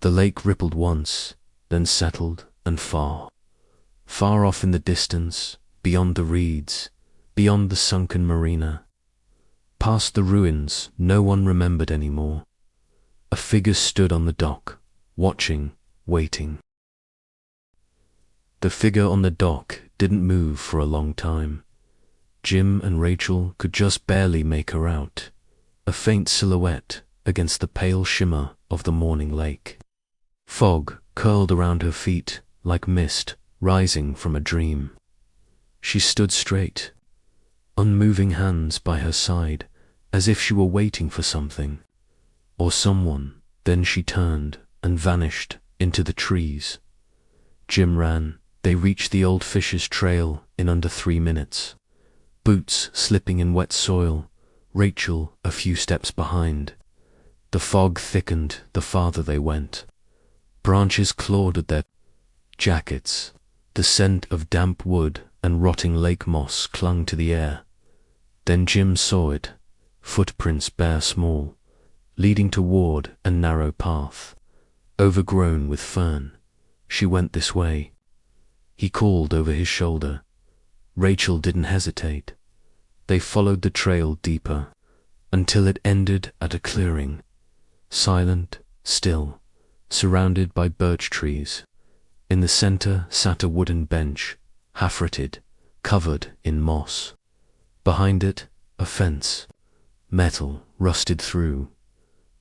The lake rippled once, then settled, and far off in the distance, beyond the reeds, beyond the sunken marina, past the ruins no one remembered anymore, a figure stood on the dock, watching, waiting. The figure on the dock didn't move for a long time. Jim and Rachel could just barely make her out, a faint silhouette against the pale shimmer of the morning lake. Fog curled around her feet like mist rising from a dream. She stood straight, unmoving, hands by her side, as if she were waiting for something or someone. Then she turned and vanished into the trees. Jim ran. They reached the old fisher's trail in under 3 minutes, boots slipping in wet soil, Rachel a few steps behind. The fog thickened the farther they went. Branches clawed at their jackets. The scent of damp wood and rotting lake moss clung to the air. Then Jim saw it, footprints bare small, leading toward a narrow path, overgrown with fern. She went this way. He called over his shoulder. Rachel didn't hesitate. They followed the trail deeper, until it ended at a clearing, silent, still, surrounded by birch trees. In the center sat a wooden bench, half-rotted, covered in moss. Behind it, a fence, metal rusted through.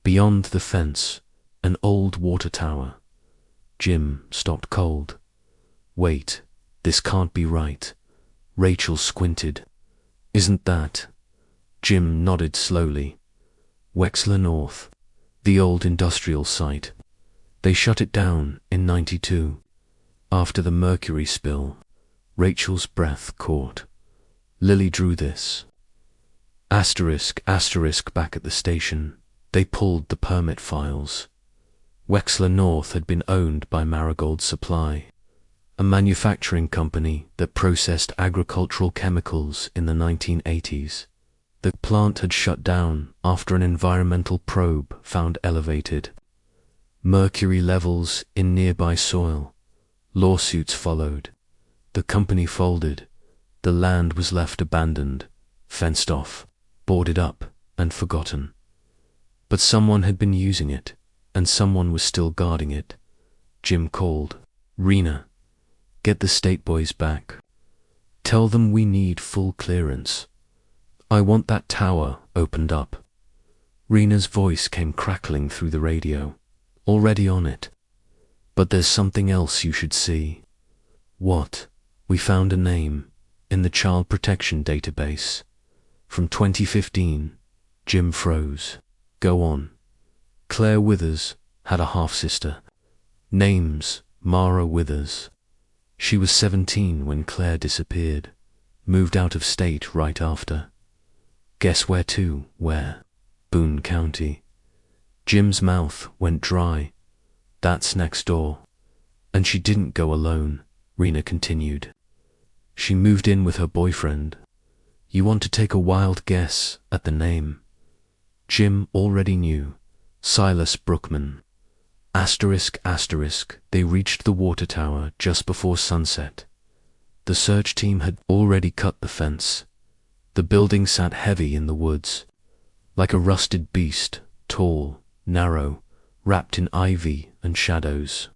Beyond the fence, an old water tower. Jim stopped cold. "Wait, this can't be right." Rachel squinted. "Isn't that?" Jim nodded slowly. "Wexler North, the old industrial site. They shut it down in '92, after the mercury spill." Rachel's breath caught. "Lily drew this." Asterisk, asterisk. Back at the station, they pulled the permit files. Wexler North had been owned by Marigold Supply, a manufacturing company that processed agricultural chemicals in the 1980s. The plant had shut down after an environmental probe found elevated mercury levels in nearby soil. Lawsuits followed. The company folded. The land was left abandoned, fenced off, boarded up, and forgotten. But someone had been using it, and someone was still guarding it. Jim called. "Rena, get the state boys back. Tell them we need full clearance. I want that tower opened up." Rena's voice came crackling through the radio. "Already on it. But there's something else you should see." "What?" "We found a name in the Child Protection Database from 2015. Jim froze. "Go on." "Claire Withers had a half-sister. Name's Mara Withers. She was 17 when Claire disappeared. Moved out of state right after. Guess where to?" "Where?" "Boone County." Jim's mouth went dry. "That's next door." "And she didn't go alone," Rena continued. "She moved in with her boyfriend. You want to take a wild guess at the name?" Jim already knew. Silas Brookman. Asterisk, asterisk. They reached the water tower just before sunset. The search team had already cut the fence. The building sat heavy in the woods, like a rusted beast, tall, narrow, wrapped in ivy and shadows.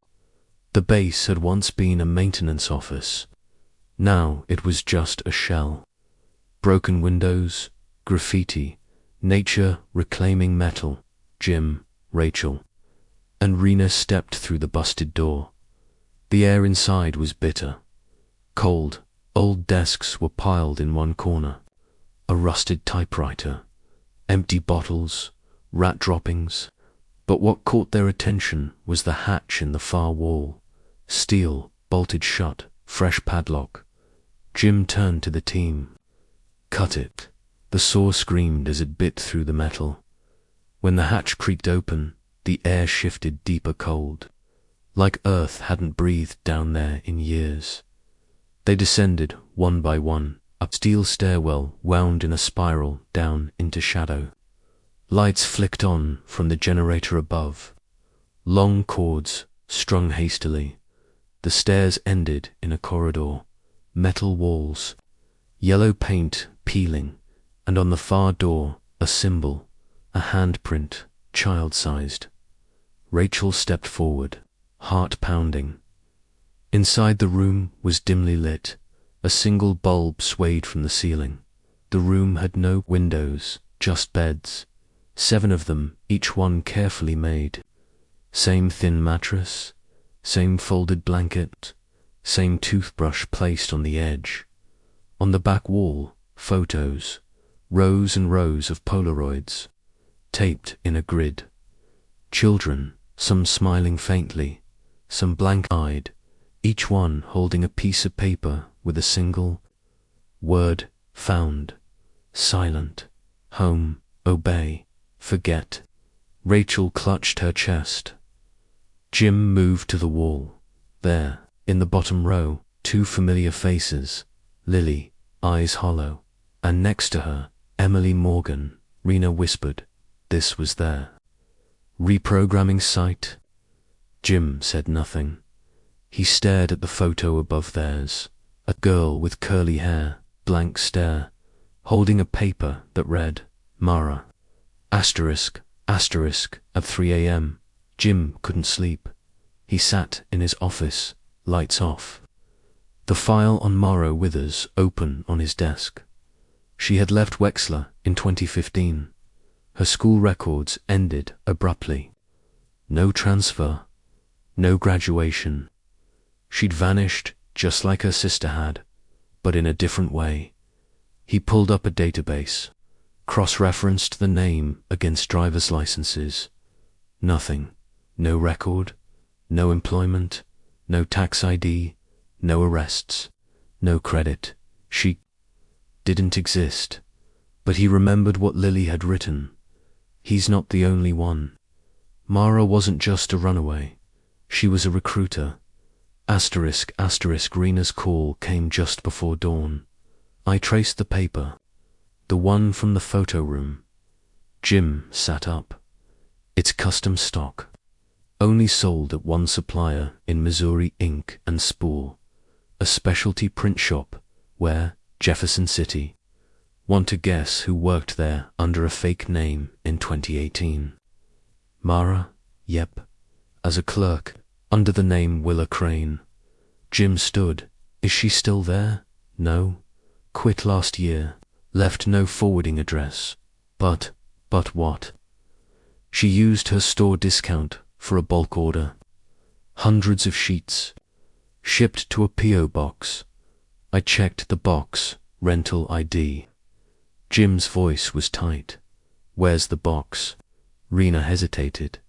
The base had once been a maintenance office. Now it was just a shell. Broken windows, graffiti, nature reclaiming metal. Jim, Rachel, and Rena stepped through the busted door. The air inside was bitter. Cold, old desks were piled in one corner. A rusted typewriter, empty bottles, rat droppings. But what caught their attention was the hatch in the far wall. Steel, bolted shut, fresh padlock. Jim turned to the team. "Cut it." The saw screamed as it bit through the metal. When the hatch creaked open, the air shifted deeper cold, like Earth hadn't breathed down there in years. They descended, one by one. A steel stairwell wound in a spiral down into shadow. Lights flicked on from the generator above. Long cords strung hastily. The stairs ended in a corridor. Metal walls, yellow paint peeling, and on the far door a symbol, a handprint, child-sized. Rachel stepped forward, heart pounding. Inside the room was dimly lit. A single bulb swayed from the ceiling. The room had no windows, just beds. 7 of them, each one carefully made. Same thin mattress, same folded blanket, same toothbrush placed on the edge. On the back wall, photos, rows and rows of Polaroids, taped in a grid. Children, some smiling faintly, some blank-eyed, each one holding a piece of paper with a single word: found, silent, home, obey, forget. Rachel clutched her chest. Jim moved to the wall. There, in the bottom row, 2 familiar faces, Lily, eyes hollow, and next to her, Emily Morgan. Rena whispered, "This was there." Reprogramming site? Jim said nothing. He stared at the photo above theirs. A girl with curly hair, blank stare, holding a paper that read, Mara. Asterisk, asterisk, at 3 a.m. Jim couldn't sleep. He sat in his office, lights off. The file on Mara Withers open on his desk. She had left Wexler in 2015. Her school records ended abruptly. No transfer, no graduation. She'd vanished just like her sister had, but in a different way. He pulled up a database, cross-referenced the name against driver's licenses. Nothing. No record, no employment, no tax ID, no arrests, no credit. She didn't exist. But he remembered what Lily had written. He's not the only one. Mara wasn't just a runaway. She was a recruiter. Asterisk, asterisk, Rena's call came just before dawn. I traced the paper, the one from the photo room. Jim sat up. It's custom stock. Only sold at one supplier in Missouri, ink and spool. A specialty print shop where, Jefferson City. Want to guess who worked there under a fake name in 2018? Mara? Yep. As a clerk, under the name Willa Crane. Jim stood. Is she still there? No. Quit last year. Left no forwarding address. But what? She used her store discount for a bulk order. Hundreds of sheets. Shipped to a P.O. box. I checked the box. Rental ID. Jim's voice was tight. Where's the box? Rena hesitated.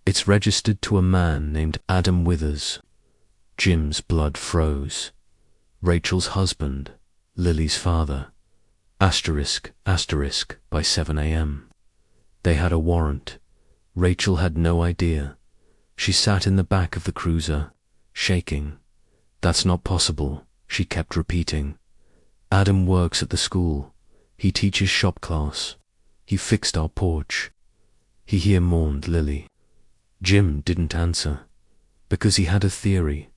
It's registered to a man named Adam Withers. Jim's blood froze. Rachel's husband, Lily's father. Asterisk, asterisk, by 7 a.m. They had a warrant. Rachel had no idea. She sat in the back of the cruiser, shaking. That's not possible, she kept repeating. Adam works at the school. He teaches shop class. He fixed our porch. He here mourned Lily. Jim didn't answer, because he had a theory.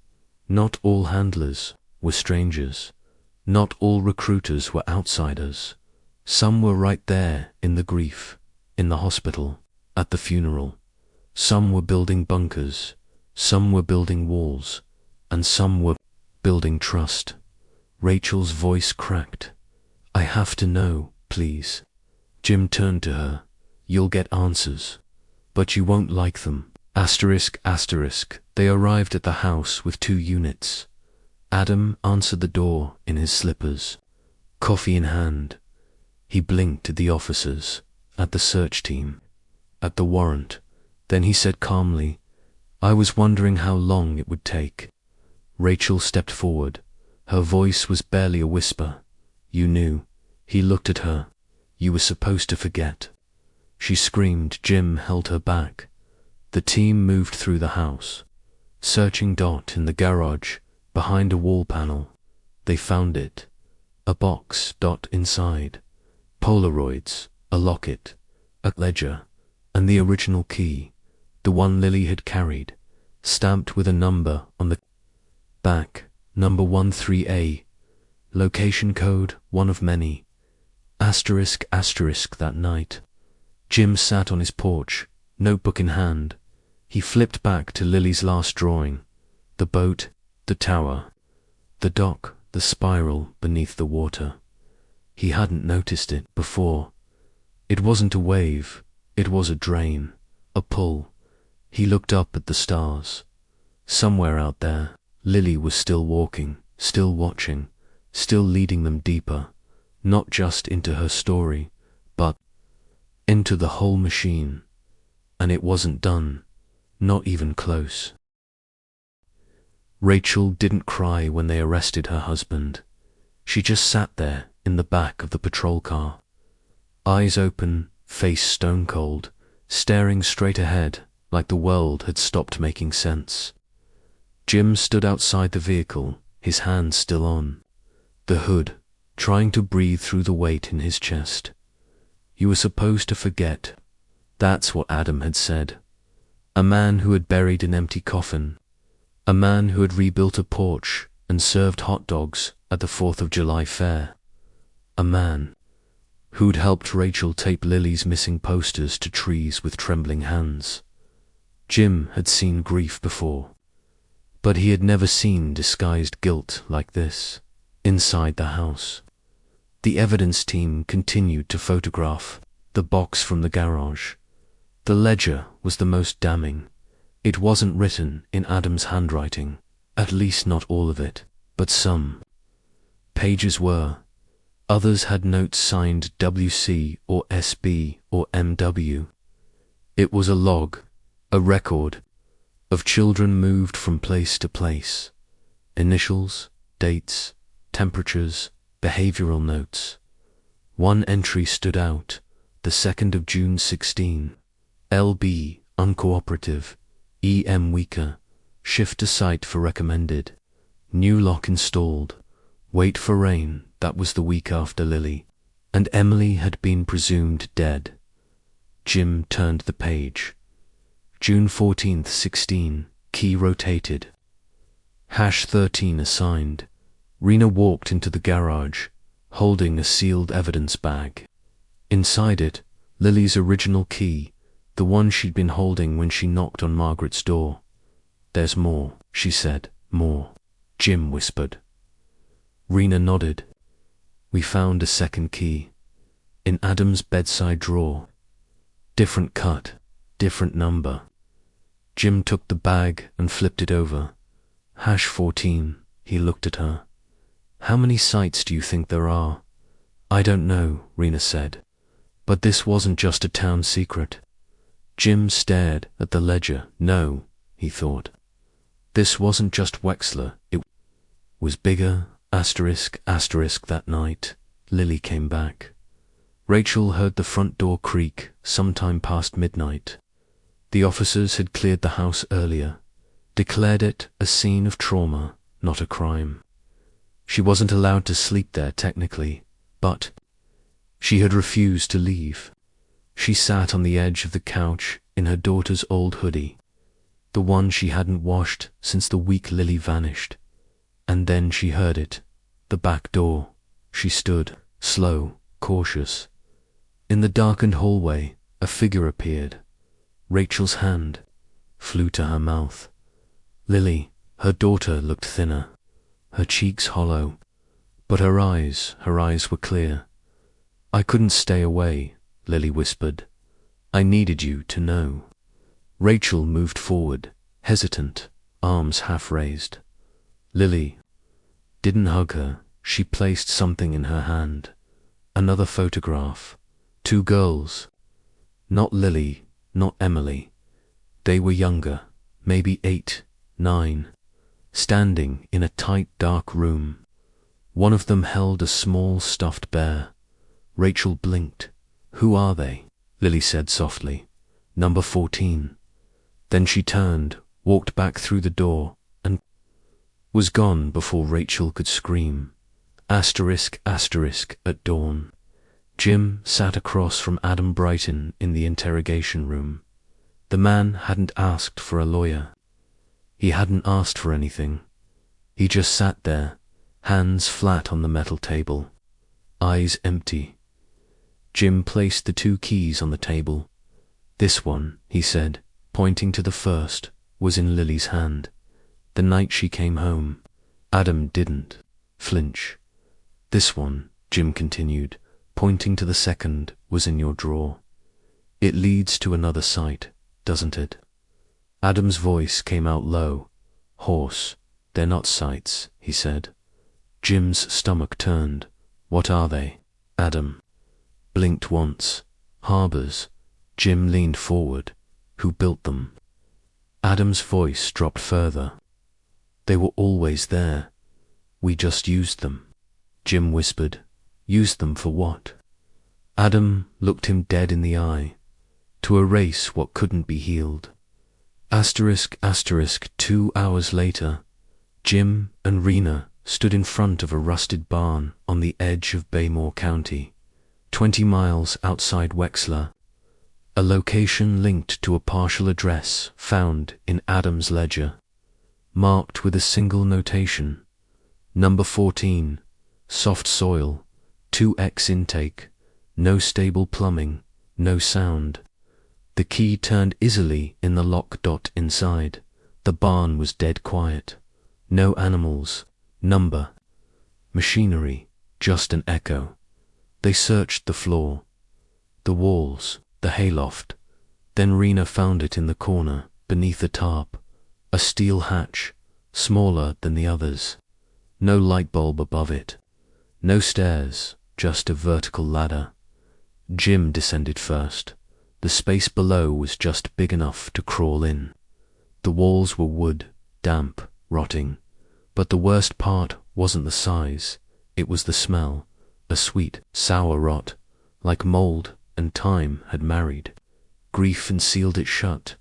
Not all handlers were strangers. Not all recruiters were outsiders. Some were right there in the grief, in the hospital, at the funeral. Some were building bunkers, some were building walls, and some were building trust. Rachel's voice cracked. I have to know, please. Jim turned to her. You'll get answers, but you won't like them. ***. They arrived at the house with 2 units. Adam answered the door in his slippers, coffee in hand. He blinked at the officers, at the search team, at the warrant. Then he said calmly, I was wondering how long it would take. Rachel stepped forward. Her voice was barely a whisper. You knew. He looked at her. You were supposed to forget. She screamed. Jim held her back. The team moved through the house, searching in the garage, behind a wall panel. They found it. A box inside. Polaroids, a locket, a ledger, and the original key, the one Lily had carried, stamped with a number on the back, number 13A, location code, one of many. **** that night. Jim sat on his porch, notebook in hand. He flipped back to Lily's last drawing. The boat, the tower, the dock, the spiral beneath the water. He hadn't noticed it before. It wasn't a wave, it was a drain, a pull. He looked up at the stars. Somewhere out there, Lily was still walking, still watching, still leading them deeper, not just into her story, but into the whole machine. And it wasn't done, not even close. Rachel didn't cry when they arrested her husband. She just sat there in the back of the patrol car, eyes open, face stone cold, staring straight ahead like the world had stopped making sense. Jim stood outside the vehicle, his hands still on the hood, trying to breathe through the weight in his chest. You were supposed to forget. That's what Adam had said. A man who had buried an empty coffin. A man who had rebuilt a porch and served hot dogs at the 4th of July fair. A man who'd helped Rachel tape Lily's missing posters to trees with trembling hands. Jim had seen grief before, but he had never seen disguised guilt like this, inside the house. The evidence team continued to photograph the box from the garage. The ledger was the most damning. It wasn't written in Adam's handwriting, at least not all of it, but some pages were. Others had notes signed WC or SB or MW. It was a log, a record, of children moved from place to place. Initials, dates, temperatures, behavioral notes. One entry stood out, the 2nd of June 16. LB, uncooperative, EM weaker, shift to site for recommended. New lock installed. Wait for rain, that was the week after Lily. And Emily had been presumed dead. Jim turned the page. June 14th, 16, key rotated. #13 assigned. Rena walked into the garage, holding a sealed evidence bag. Inside it, Lily's original key, the one she'd been holding when she knocked on Margaret's door. There's more, she said. More, Jim whispered. Rena nodded. We found a second key, in Adam's bedside drawer. Different cut, different number. Jim took the bag and flipped it over. #14, he looked at her. How many sites do you think there are? I don't know, Rena said. But this wasn't just a town secret. Jim stared at the ledger. No, he thought. This wasn't just Wexler, it was bigger. **** that night, Lily came back. Rachel heard the front door creak sometime past midnight. The officers had cleared the house earlier, declared it a scene of trauma, not a crime. She wasn't allowed to sleep there technically, but she had refused to leave. She sat on the edge of the couch in her daughter's old hoodie, the one she hadn't washed since the week Lily vanished. And then she heard it. The back door. She stood, slow, cautious. In the darkened hallway, a figure appeared. Rachel's hand flew to her mouth. Lily, her daughter, looked thinner, her cheeks hollow, but her eyes were clear. "I couldn't stay away," Lily whispered. "I needed you to know." Rachel moved forward, hesitant, arms half raised. Lily didn't hug her. She placed something in her hand. Another photograph. 2 girls. Not Lily, not Emily. They were younger, maybe 8, 9, standing in a tight, dark room. One of them held a small stuffed bear. Rachel blinked. "Who are they?" Lily said softly. "Number 14. Then she turned, walked back through the door, and was gone before Rachel could scream. Asterisk, asterisk, at dawn. Jim sat across from Adam Brighton in the interrogation room. The man hadn't asked for a lawyer. He hadn't asked for anything. He just sat there, hands flat on the metal table, eyes empty. Jim placed the 2 keys on the table. "This one," he said, pointing to the first, was in Lily's hand. "The night she came home." Adam didn't flinch. "This one," Jim continued, pointing to the second, "was in your drawer. It leads to another site, doesn't it?" Adam's voice came out low, hoarse. "They're not sites," he said. Jim's stomach turned. "What are they?" Adam blinked once. "Harbors." Jim leaned forward. "Who built them?" Adam's voice dropped further. "They were always there. We just used them." Jim whispered. "Used them for what?" Adam looked him dead in the eye. "To erase what couldn't be healed." Asterisk, asterisk, 2 hours later, Jim and Rena stood in front of a rusted barn on the edge of Baymore County, 20 miles outside Wexler, a location linked to a partial address found in Adam's ledger, marked with a single notation: Number 14, soft soil, 2x intake, no stable plumbing, no sound. The key turned easily in the lock. Inside, the barn was dead quiet. No animals, number, machinery, just an echo. They searched the floor, the walls, the hayloft. Then Rena found it in the corner, beneath a tarp, a steel hatch, smaller than the others. No light bulb above it. No stairs, just a vertical ladder. Jim descended first. The space below was just big enough to crawl in. The walls were wood, damp, rotting. But the worst part wasn't the size, it was the smell, a sweet, sour rot, like mold and time had married. Grief and sealed it shut.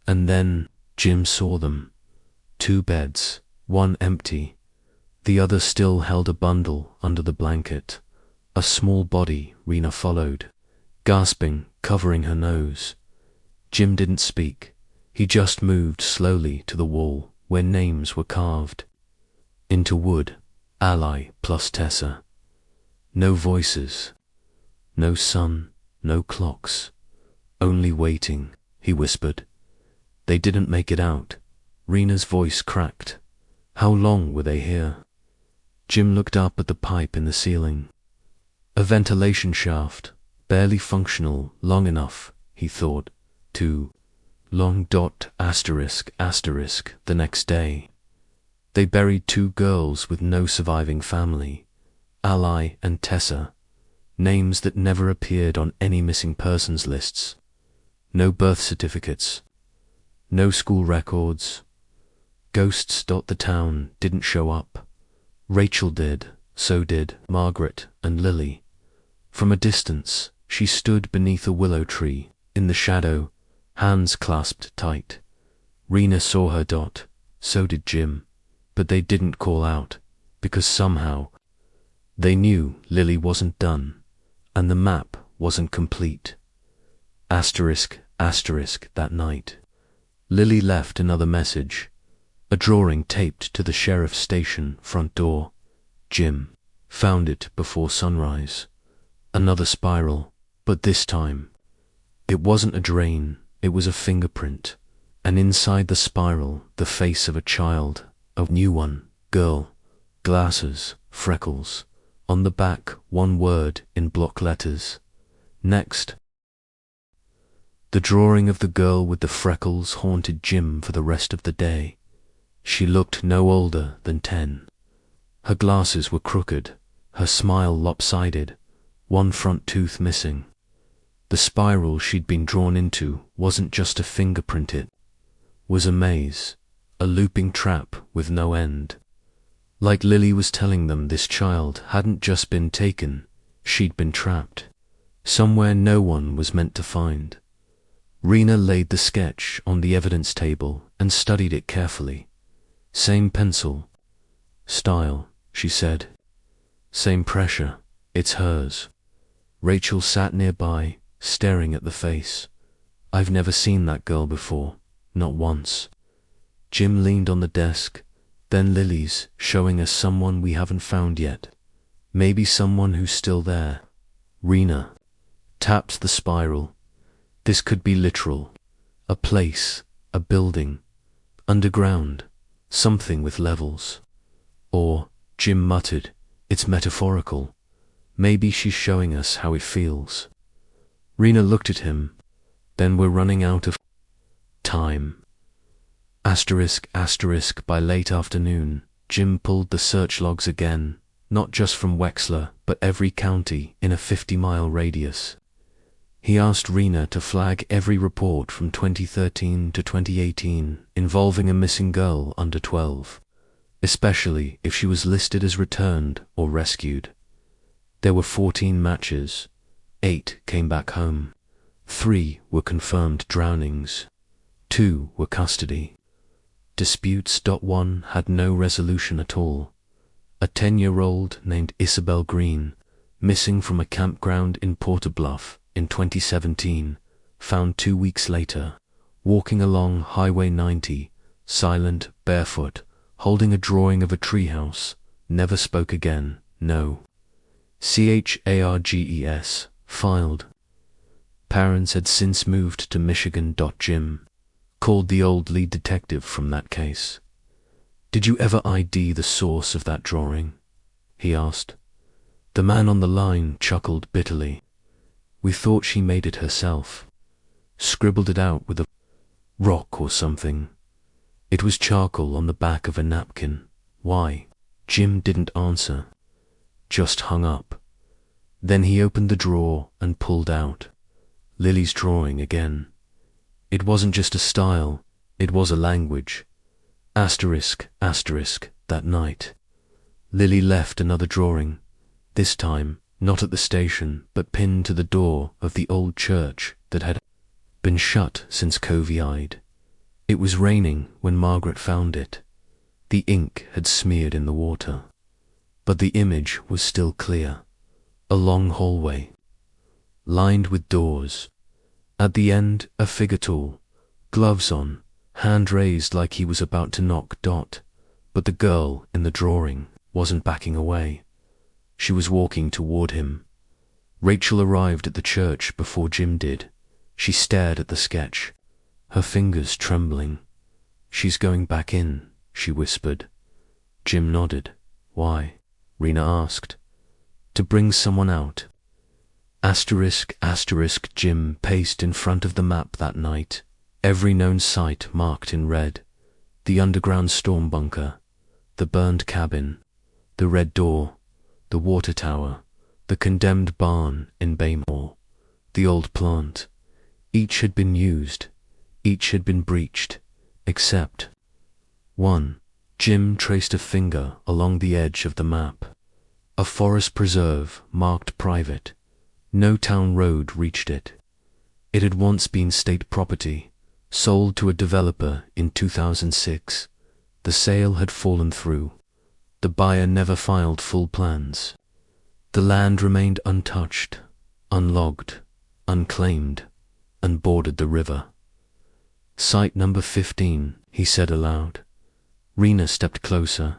And then Jim saw them. 2 beds, one empty. The other still held a bundle under the blanket. A small body. Rena followed, gasping, covering her nose. Jim didn't speak. He just moved slowly to the wall where names were carved into wood. Ally plus Tessa. No voices, no sun, no clocks. Only waiting, he whispered. They didn't make it out. Rena's voice cracked. How long were they here? Jim looked up at the pipe in the ceiling. A ventilation shaft, barely functional, long enough, he thought, to long. Asterisk, asterisk, the next day. They buried 2 girls with no surviving family, Ally and Tessa, names that never appeared on any missing persons lists. No birth certificates, no school records. Ghosts. The town didn't show up. Rachel did, so did Margaret and Lily. From a distance, she stood beneath a willow tree, in the shadow, hands clasped tight. Rena saw her. So did Jim. But they didn't call out, because somehow they knew Lily wasn't done, and the map wasn't complete. Asterisk, asterisk, that night. Lily left another message. A drawing taped to the sheriff's station front door. Jim found it before sunrise. Another spiral, but this time it wasn't a drain, it was a fingerprint. And inside the spiral, the face of a child, a new one, girl, glasses, freckles. On the back, one word in block letters. Next. The drawing of the girl with the freckles haunted Jim for the rest of the day. She looked no older than 10. Her glasses were crooked, her smile lopsided, one front tooth missing. The spiral she'd been drawn into wasn't just a fingerprint, it was a maze, a looping trap with no end. Like Lily was telling them, this child hadn't just been taken, she'd been trapped, somewhere no one was meant to find. Rena laid the sketch on the evidence table and studied it carefully. Same pencil, style, she said. Same pressure, it's hers. Rachel sat nearby, staring at the face. I've never seen that girl before, not once. Jim leaned on the desk. Then Lily's, showing us someone we haven't found yet. Maybe someone who's still there. Rena tapped the spiral. This could be literal. A place, a building, underground, something with levels. Or, Jim muttered, it's metaphorical. Maybe she's showing us how it feels. Rena looked at him. Then we're running out of time. **** By late afternoon, Jim pulled the search logs again, not just from Wexler, but every county in a 50-mile radius. He asked Rena to flag every report from 2013 to 2018 involving a missing girl under 12, especially if she was listed as returned or rescued. There were 14 matches. 8 came back home. 3 were confirmed drownings. 2 were custody. Disputes. 1 had no resolution at all. A 10-year-old named Isabel Green, missing from a campground in Porter Bluff in 2017, found 2 weeks later, walking along Highway 90, silent, barefoot, holding a drawing of a treehouse, never spoke again, no. CHARGES, filed. Parents had since moved to Michigan. Jim called the old lead detective from that case. Did you ever ID the source of that drawing? He asked. The man on the line chuckled bitterly. We thought she made it herself. Scribbled it out with a rock or something. It was charcoal on the back of a napkin. Why? Jim didn't answer. Just hung up. Then he opened the drawer and pulled out Lily's drawing again. It wasn't just a style, it was a language. ***, that night. Lily left another drawing, this time not at the station, but pinned to the door of the old church that had been shut since Covey-eyed. It was raining when Margaret found it. The ink had smeared in the water. But the image was still clear. A long hallway, lined with doors. At the end, a figure tall, gloves on, hand raised like he was about to knock. But the girl in the drawing wasn't backing away. She was walking toward him. Rachel arrived at the church before Jim did. She stared at the sketch, her fingers trembling. She's going back in, she whispered. Jim nodded. Why? Rena asked. To bring someone out. ***, Jim paced in front of the map that night, every known site marked in red. The underground storm bunker, the burned cabin, the red door, the water tower, the condemned barn in Baymore, the old plant. Each had been used, each had been breached, except one. Jim traced a finger along the edge of the map. A forest preserve marked private. No town road reached it. It had once been state property, sold to a developer in 2006. The sale had fallen through. The buyer never filed full plans. The land remained untouched, unlogged, unclaimed, and bordered the river. Site number 15, he said aloud. Rena stepped closer.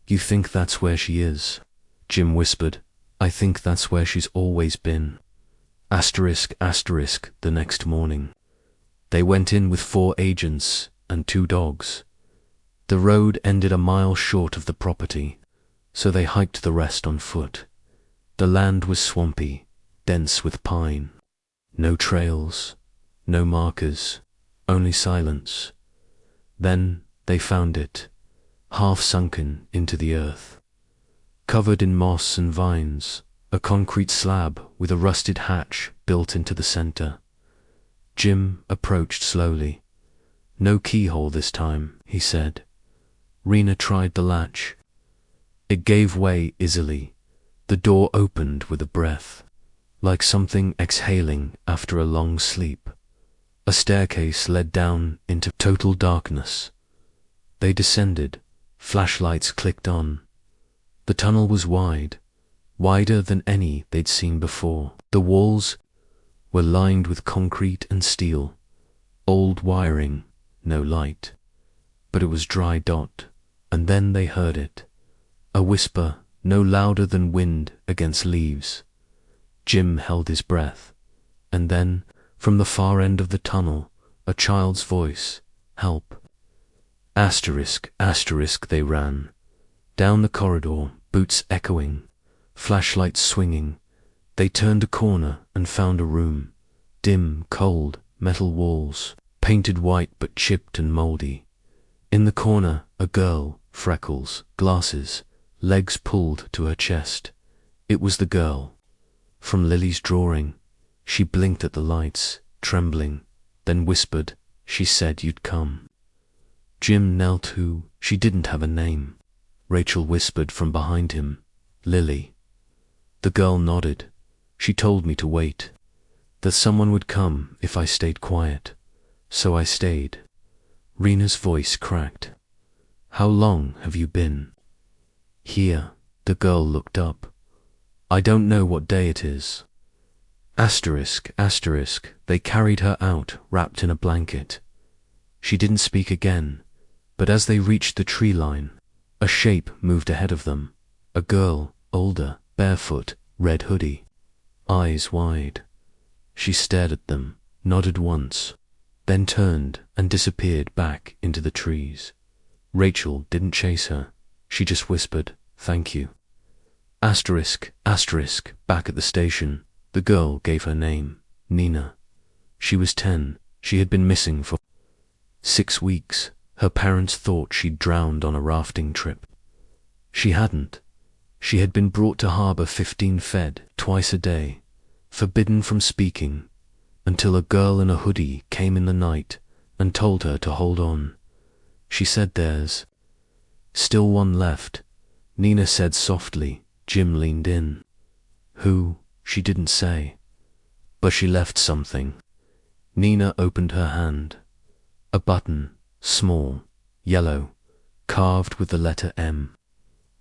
You think that's where she is? Jim whispered. I think that's where she's always been. Asterisk, asterisk, the next morning. They went in with 4 agents and 2 dogs. The road ended a mile short of the property, so they hiked the rest on foot. The land was swampy, dense with pine. No trails, no markers, only silence. Then they found it, half sunken into the earth. Covered in moss and vines, a concrete slab with a rusted hatch built into the center. Jim approached slowly. No keyhole this time, he said. Rena tried the latch. It gave way easily. The door opened with a breath, like something exhaling after a long sleep. A staircase led down into total darkness. They descended. Flashlights clicked on. The tunnel was wide, wider than any they'd seen before. The walls were lined with concrete and steel, old wiring, no light. But it was dry dot, and then they heard it. A whisper no louder than wind against leaves. Jim held his breath, and then, from the far end of the tunnel, a child's voice, help. Asterisk, asterisk, they ran. Down the corridor, boots echoing, flashlights swinging. They turned a corner and found a room. Dim, cold, metal walls, painted white but chipped and moldy. In the corner, a girl, freckles, glasses, legs pulled to her chest. It was the girl from Lily's drawing. She blinked at the lights, trembling, then whispered, she said you'd come. Jim knelt who, she didn't have a name. Rachel whispered from behind him, Lily. The girl nodded. She told me to wait, that someone would come if I stayed quiet. So I stayed. Rena's voice cracked. How long have you been here? The girl looked up. I don't know what day it is. Asterisk, asterisk, they carried her out, wrapped in a blanket. She didn't speak again, but as they reached the tree line, a shape moved ahead of them. A girl, older, barefoot, red hoodie, eyes wide. She stared at them, nodded once, then turned and disappeared back into the trees. Rachel didn't chase her. She just whispered, thank you. Asterisk, asterisk, back at the station, the girl gave her name, Nina. She was 10. She had been missing for 6 weeks. Her parents thought she'd drowned on a rafting trip. She hadn't. She had been brought to harbor 15 fed, twice a day, forbidden from speaking, until a girl in a hoodie came in the night and told her to hold on. She said there's still one left. Nina said softly. Jim leaned in. Who? She didn't say. But she left something. Nina opened her hand. A button, small, yellow, carved with the letter M.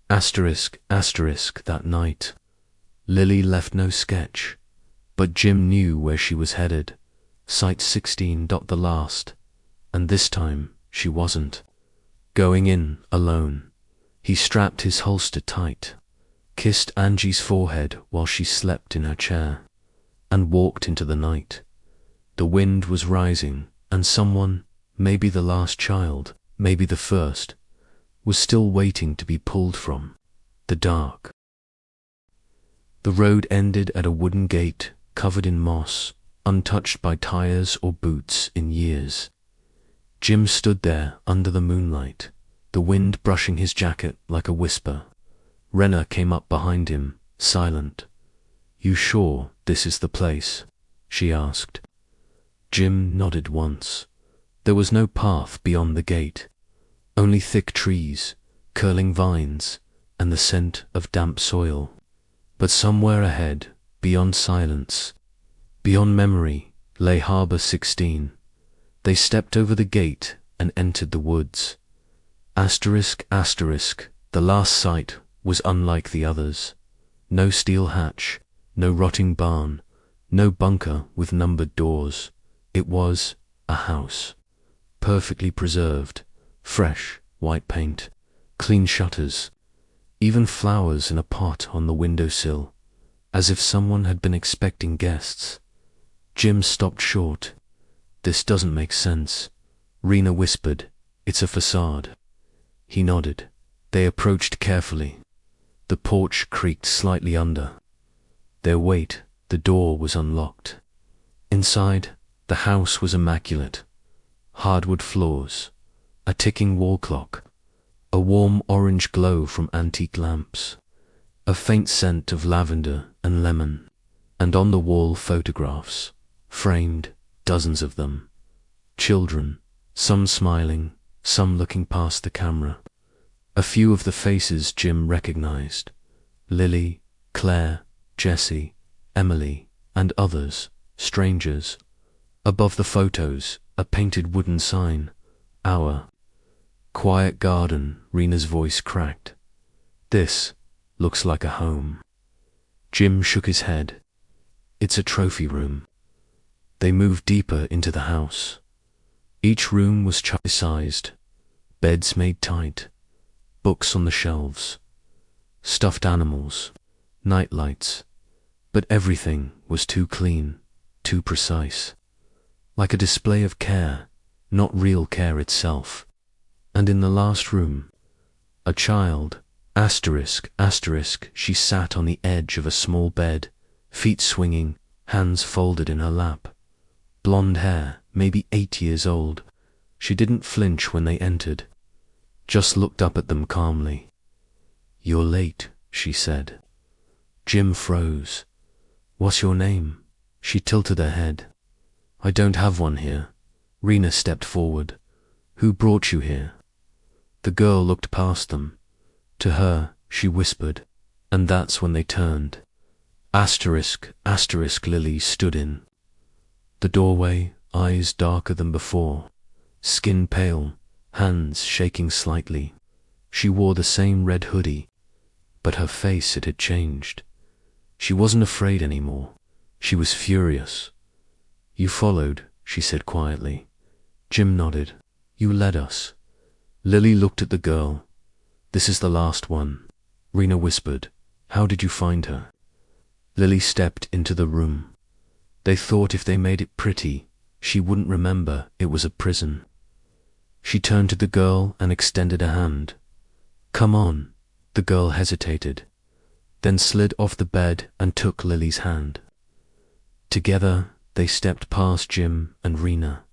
Asterisk, asterisk, that night. Lily left no sketch, but Jim knew where she was headed. Site 16. The last. And this time, she wasn't going in alone. He strapped his holster tight, kissed Angie's forehead while she slept in her chair, and walked into the night. The wind was rising, and someone, maybe the last child, maybe the first, was still waiting to be pulled from the dark. The road ended at a wooden gate covered in moss, untouched by tires or boots in years. Jim stood there under the moonlight, the wind brushing his jacket like a whisper. Rena came up behind him, silent. You sure this is the place? She asked. Jim nodded once. There was no path beyond the gate, only thick trees, curling vines, and the scent of damp soil. But somewhere ahead, beyond silence, beyond memory, lay Harbor 16. They stepped over the gate and entered the woods. Asterisk, asterisk, the last sight was unlike the others. No steel hatch, no rotting barn, no bunker with numbered doors. It was a house, perfectly preserved, fresh white paint, clean shutters, even flowers in a pot on the windowsill, as if someone had been expecting guests. Jim stopped short. "This doesn't make sense," Rena whispered. "It's a facade." He nodded. They approached carefully. The porch creaked slightly under their weight. The door was unlocked. Inside, the house was immaculate. Hardwood floors, a ticking wall clock, a warm orange glow from antique lamps, a faint scent of lavender and lemon, and on the wall photographs, framed, dozens of them. Children, some smiling, some looking past the camera. A few of the faces Jim recognized: Lily, Claire, Jessie, Emily, and others, strangers. Above the photos, a painted wooden sign, "Our Quiet Garden." Rena's voice cracked. "This looks like a home." Jim shook his head. "It's a trophy room." They moved deeper into the house. Each room was child-sized, beds made tight, books on the shelves, stuffed animals, night lights, but everything was too clean, too precise. Like a display of care, not real care itself. And in the last room, a child, ***, she sat on the edge of a small bed, feet swinging, hands folded in her lap. Blonde hair, maybe 8 years old. She didn't flinch when they entered, just looked up at them calmly. "You're late," she said. Jim froze. "What's your name?" She tilted her head. "I don't have one here." Rena stepped forward. "Who brought you here?" The girl looked past them. To her, she whispered, and that's when they turned. ***, Lily stood in the doorway, eyes darker than before, skin pale, hands shaking slightly. She wore the same red hoodie, but her face, it had changed. She wasn't afraid anymore. She was furious. "You followed," she said quietly. Jim nodded. "You led us." Lily looked at the girl. "This is the last one," Rena whispered. "How did you find her?" Lily stepped into the room. They thought if they made it pretty, she wouldn't remember it was a prison. She turned to the girl and extended a hand. "Come on." The girl hesitated, then slid off the bed and took Lily's hand. Together, they stepped past Jim and Rena,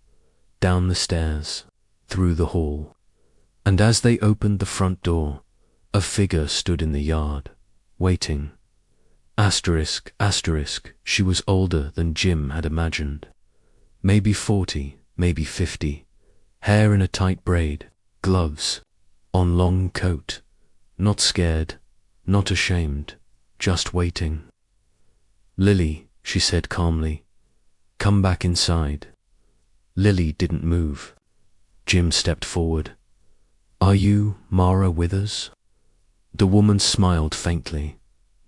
down the stairs, through the hall. And as they opened the front door, a figure stood in the yard, waiting. ***, she was older than Jim had imagined. Maybe 40, maybe 50. Hair in a tight braid, gloves, on long coat. Not scared, not ashamed, just waiting. "Lily," she said calmly, "come back inside." Lily didn't move. Jim stepped forward. "Are you Mara Withers?" The woman smiled faintly.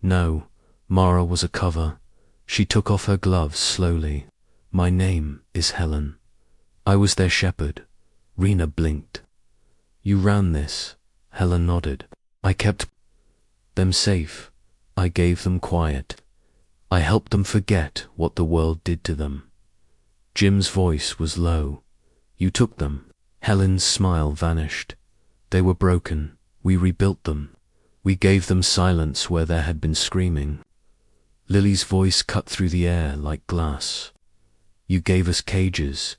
"No, Mara was a cover." She took off her gloves slowly. "My name is Helen. I was their shepherd." Rena blinked. "You ran this?" Helen nodded. "I kept them safe. I gave them quiet. I helped them forget what the world did to them." Jim's voice was low. "You took them." Helen's smile vanished. "They were broken. We rebuilt them. We gave them silence where there had been screaming." Lily's voice cut through the air like glass. "You gave us cages."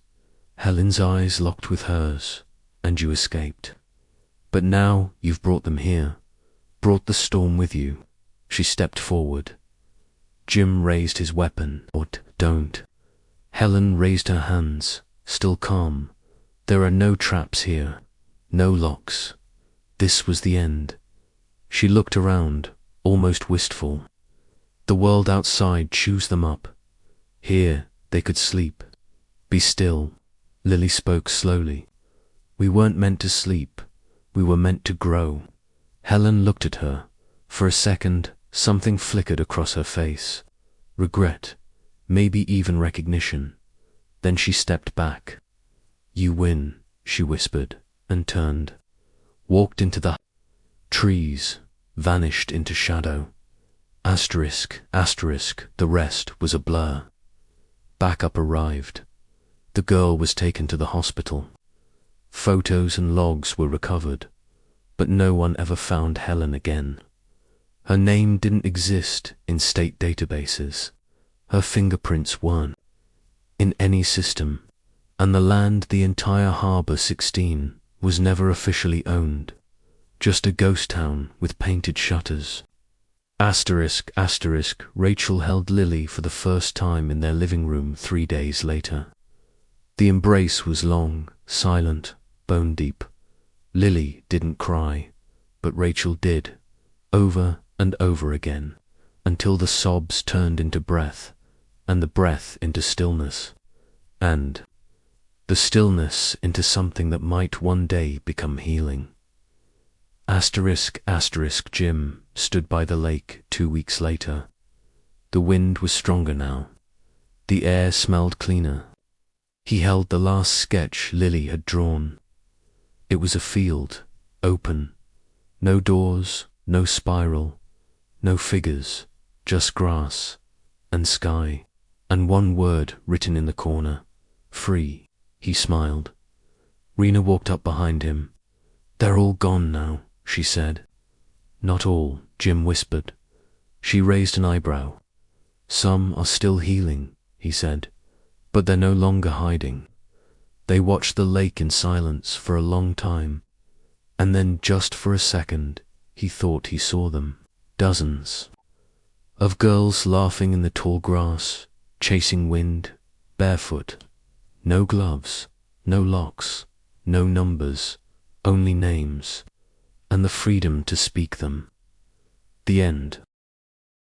Helen's eyes locked with hers. "And you escaped. But now you've brought them here, brought the storm with you." She stepped forward. Jim raised his weapon. "Don't." Helen raised her hands, still calm. "There are no traps here, no locks." This was the end. She looked around, almost wistful. The world outside chews them up. Here they could sleep. "Be still." Lily spoke slowly. "We weren't meant to sleep. We were meant to grow." Helen looked at her. For a second, something flickered across her face. Regret, maybe even recognition. Then she stepped back. "You win," she whispered, and turned. walked into the trees, vanished into shadow. Asterisk, asterisk, the rest was a blur. Backup arrived. The girl was taken to the hospital. Photos and logs were recovered, but no one ever found Helen again. Her name didn't exist in state databases. Her fingerprints weren't in any system, and the land, the entire Harbour 16, was never officially owned. Just a ghost town with painted shutters. Asterisk, asterisk, Rachel held Lily for the first time in their living room 3 days later. The embrace was long, silent, bone deep. Lily didn't cry, but Rachel did, over and over again, until the sobs turned into breath, and the breath into stillness, and the stillness into something that might one day become healing. Asterisk, asterisk, Jim stood by the lake 2 weeks later. The wind was stronger now. The air smelled cleaner. He held the last sketch Lily had drawn. It was a field, open. No doors, no spiral, no figures, just grass and sky, and one word written in the corner, free. He smiled. Rena walked up behind him. "They're all gone now," she said. "Not all," Jim whispered. She raised an eyebrow. "Some are still healing," he said, "but they're no longer hiding." They watched the lake in silence for a long time, and then just for a second he thought he saw them. Dozens of girls laughing in the tall grass, chasing wind, barefoot. No gloves, no locks, no numbers, only names, and the freedom to speak them. The end.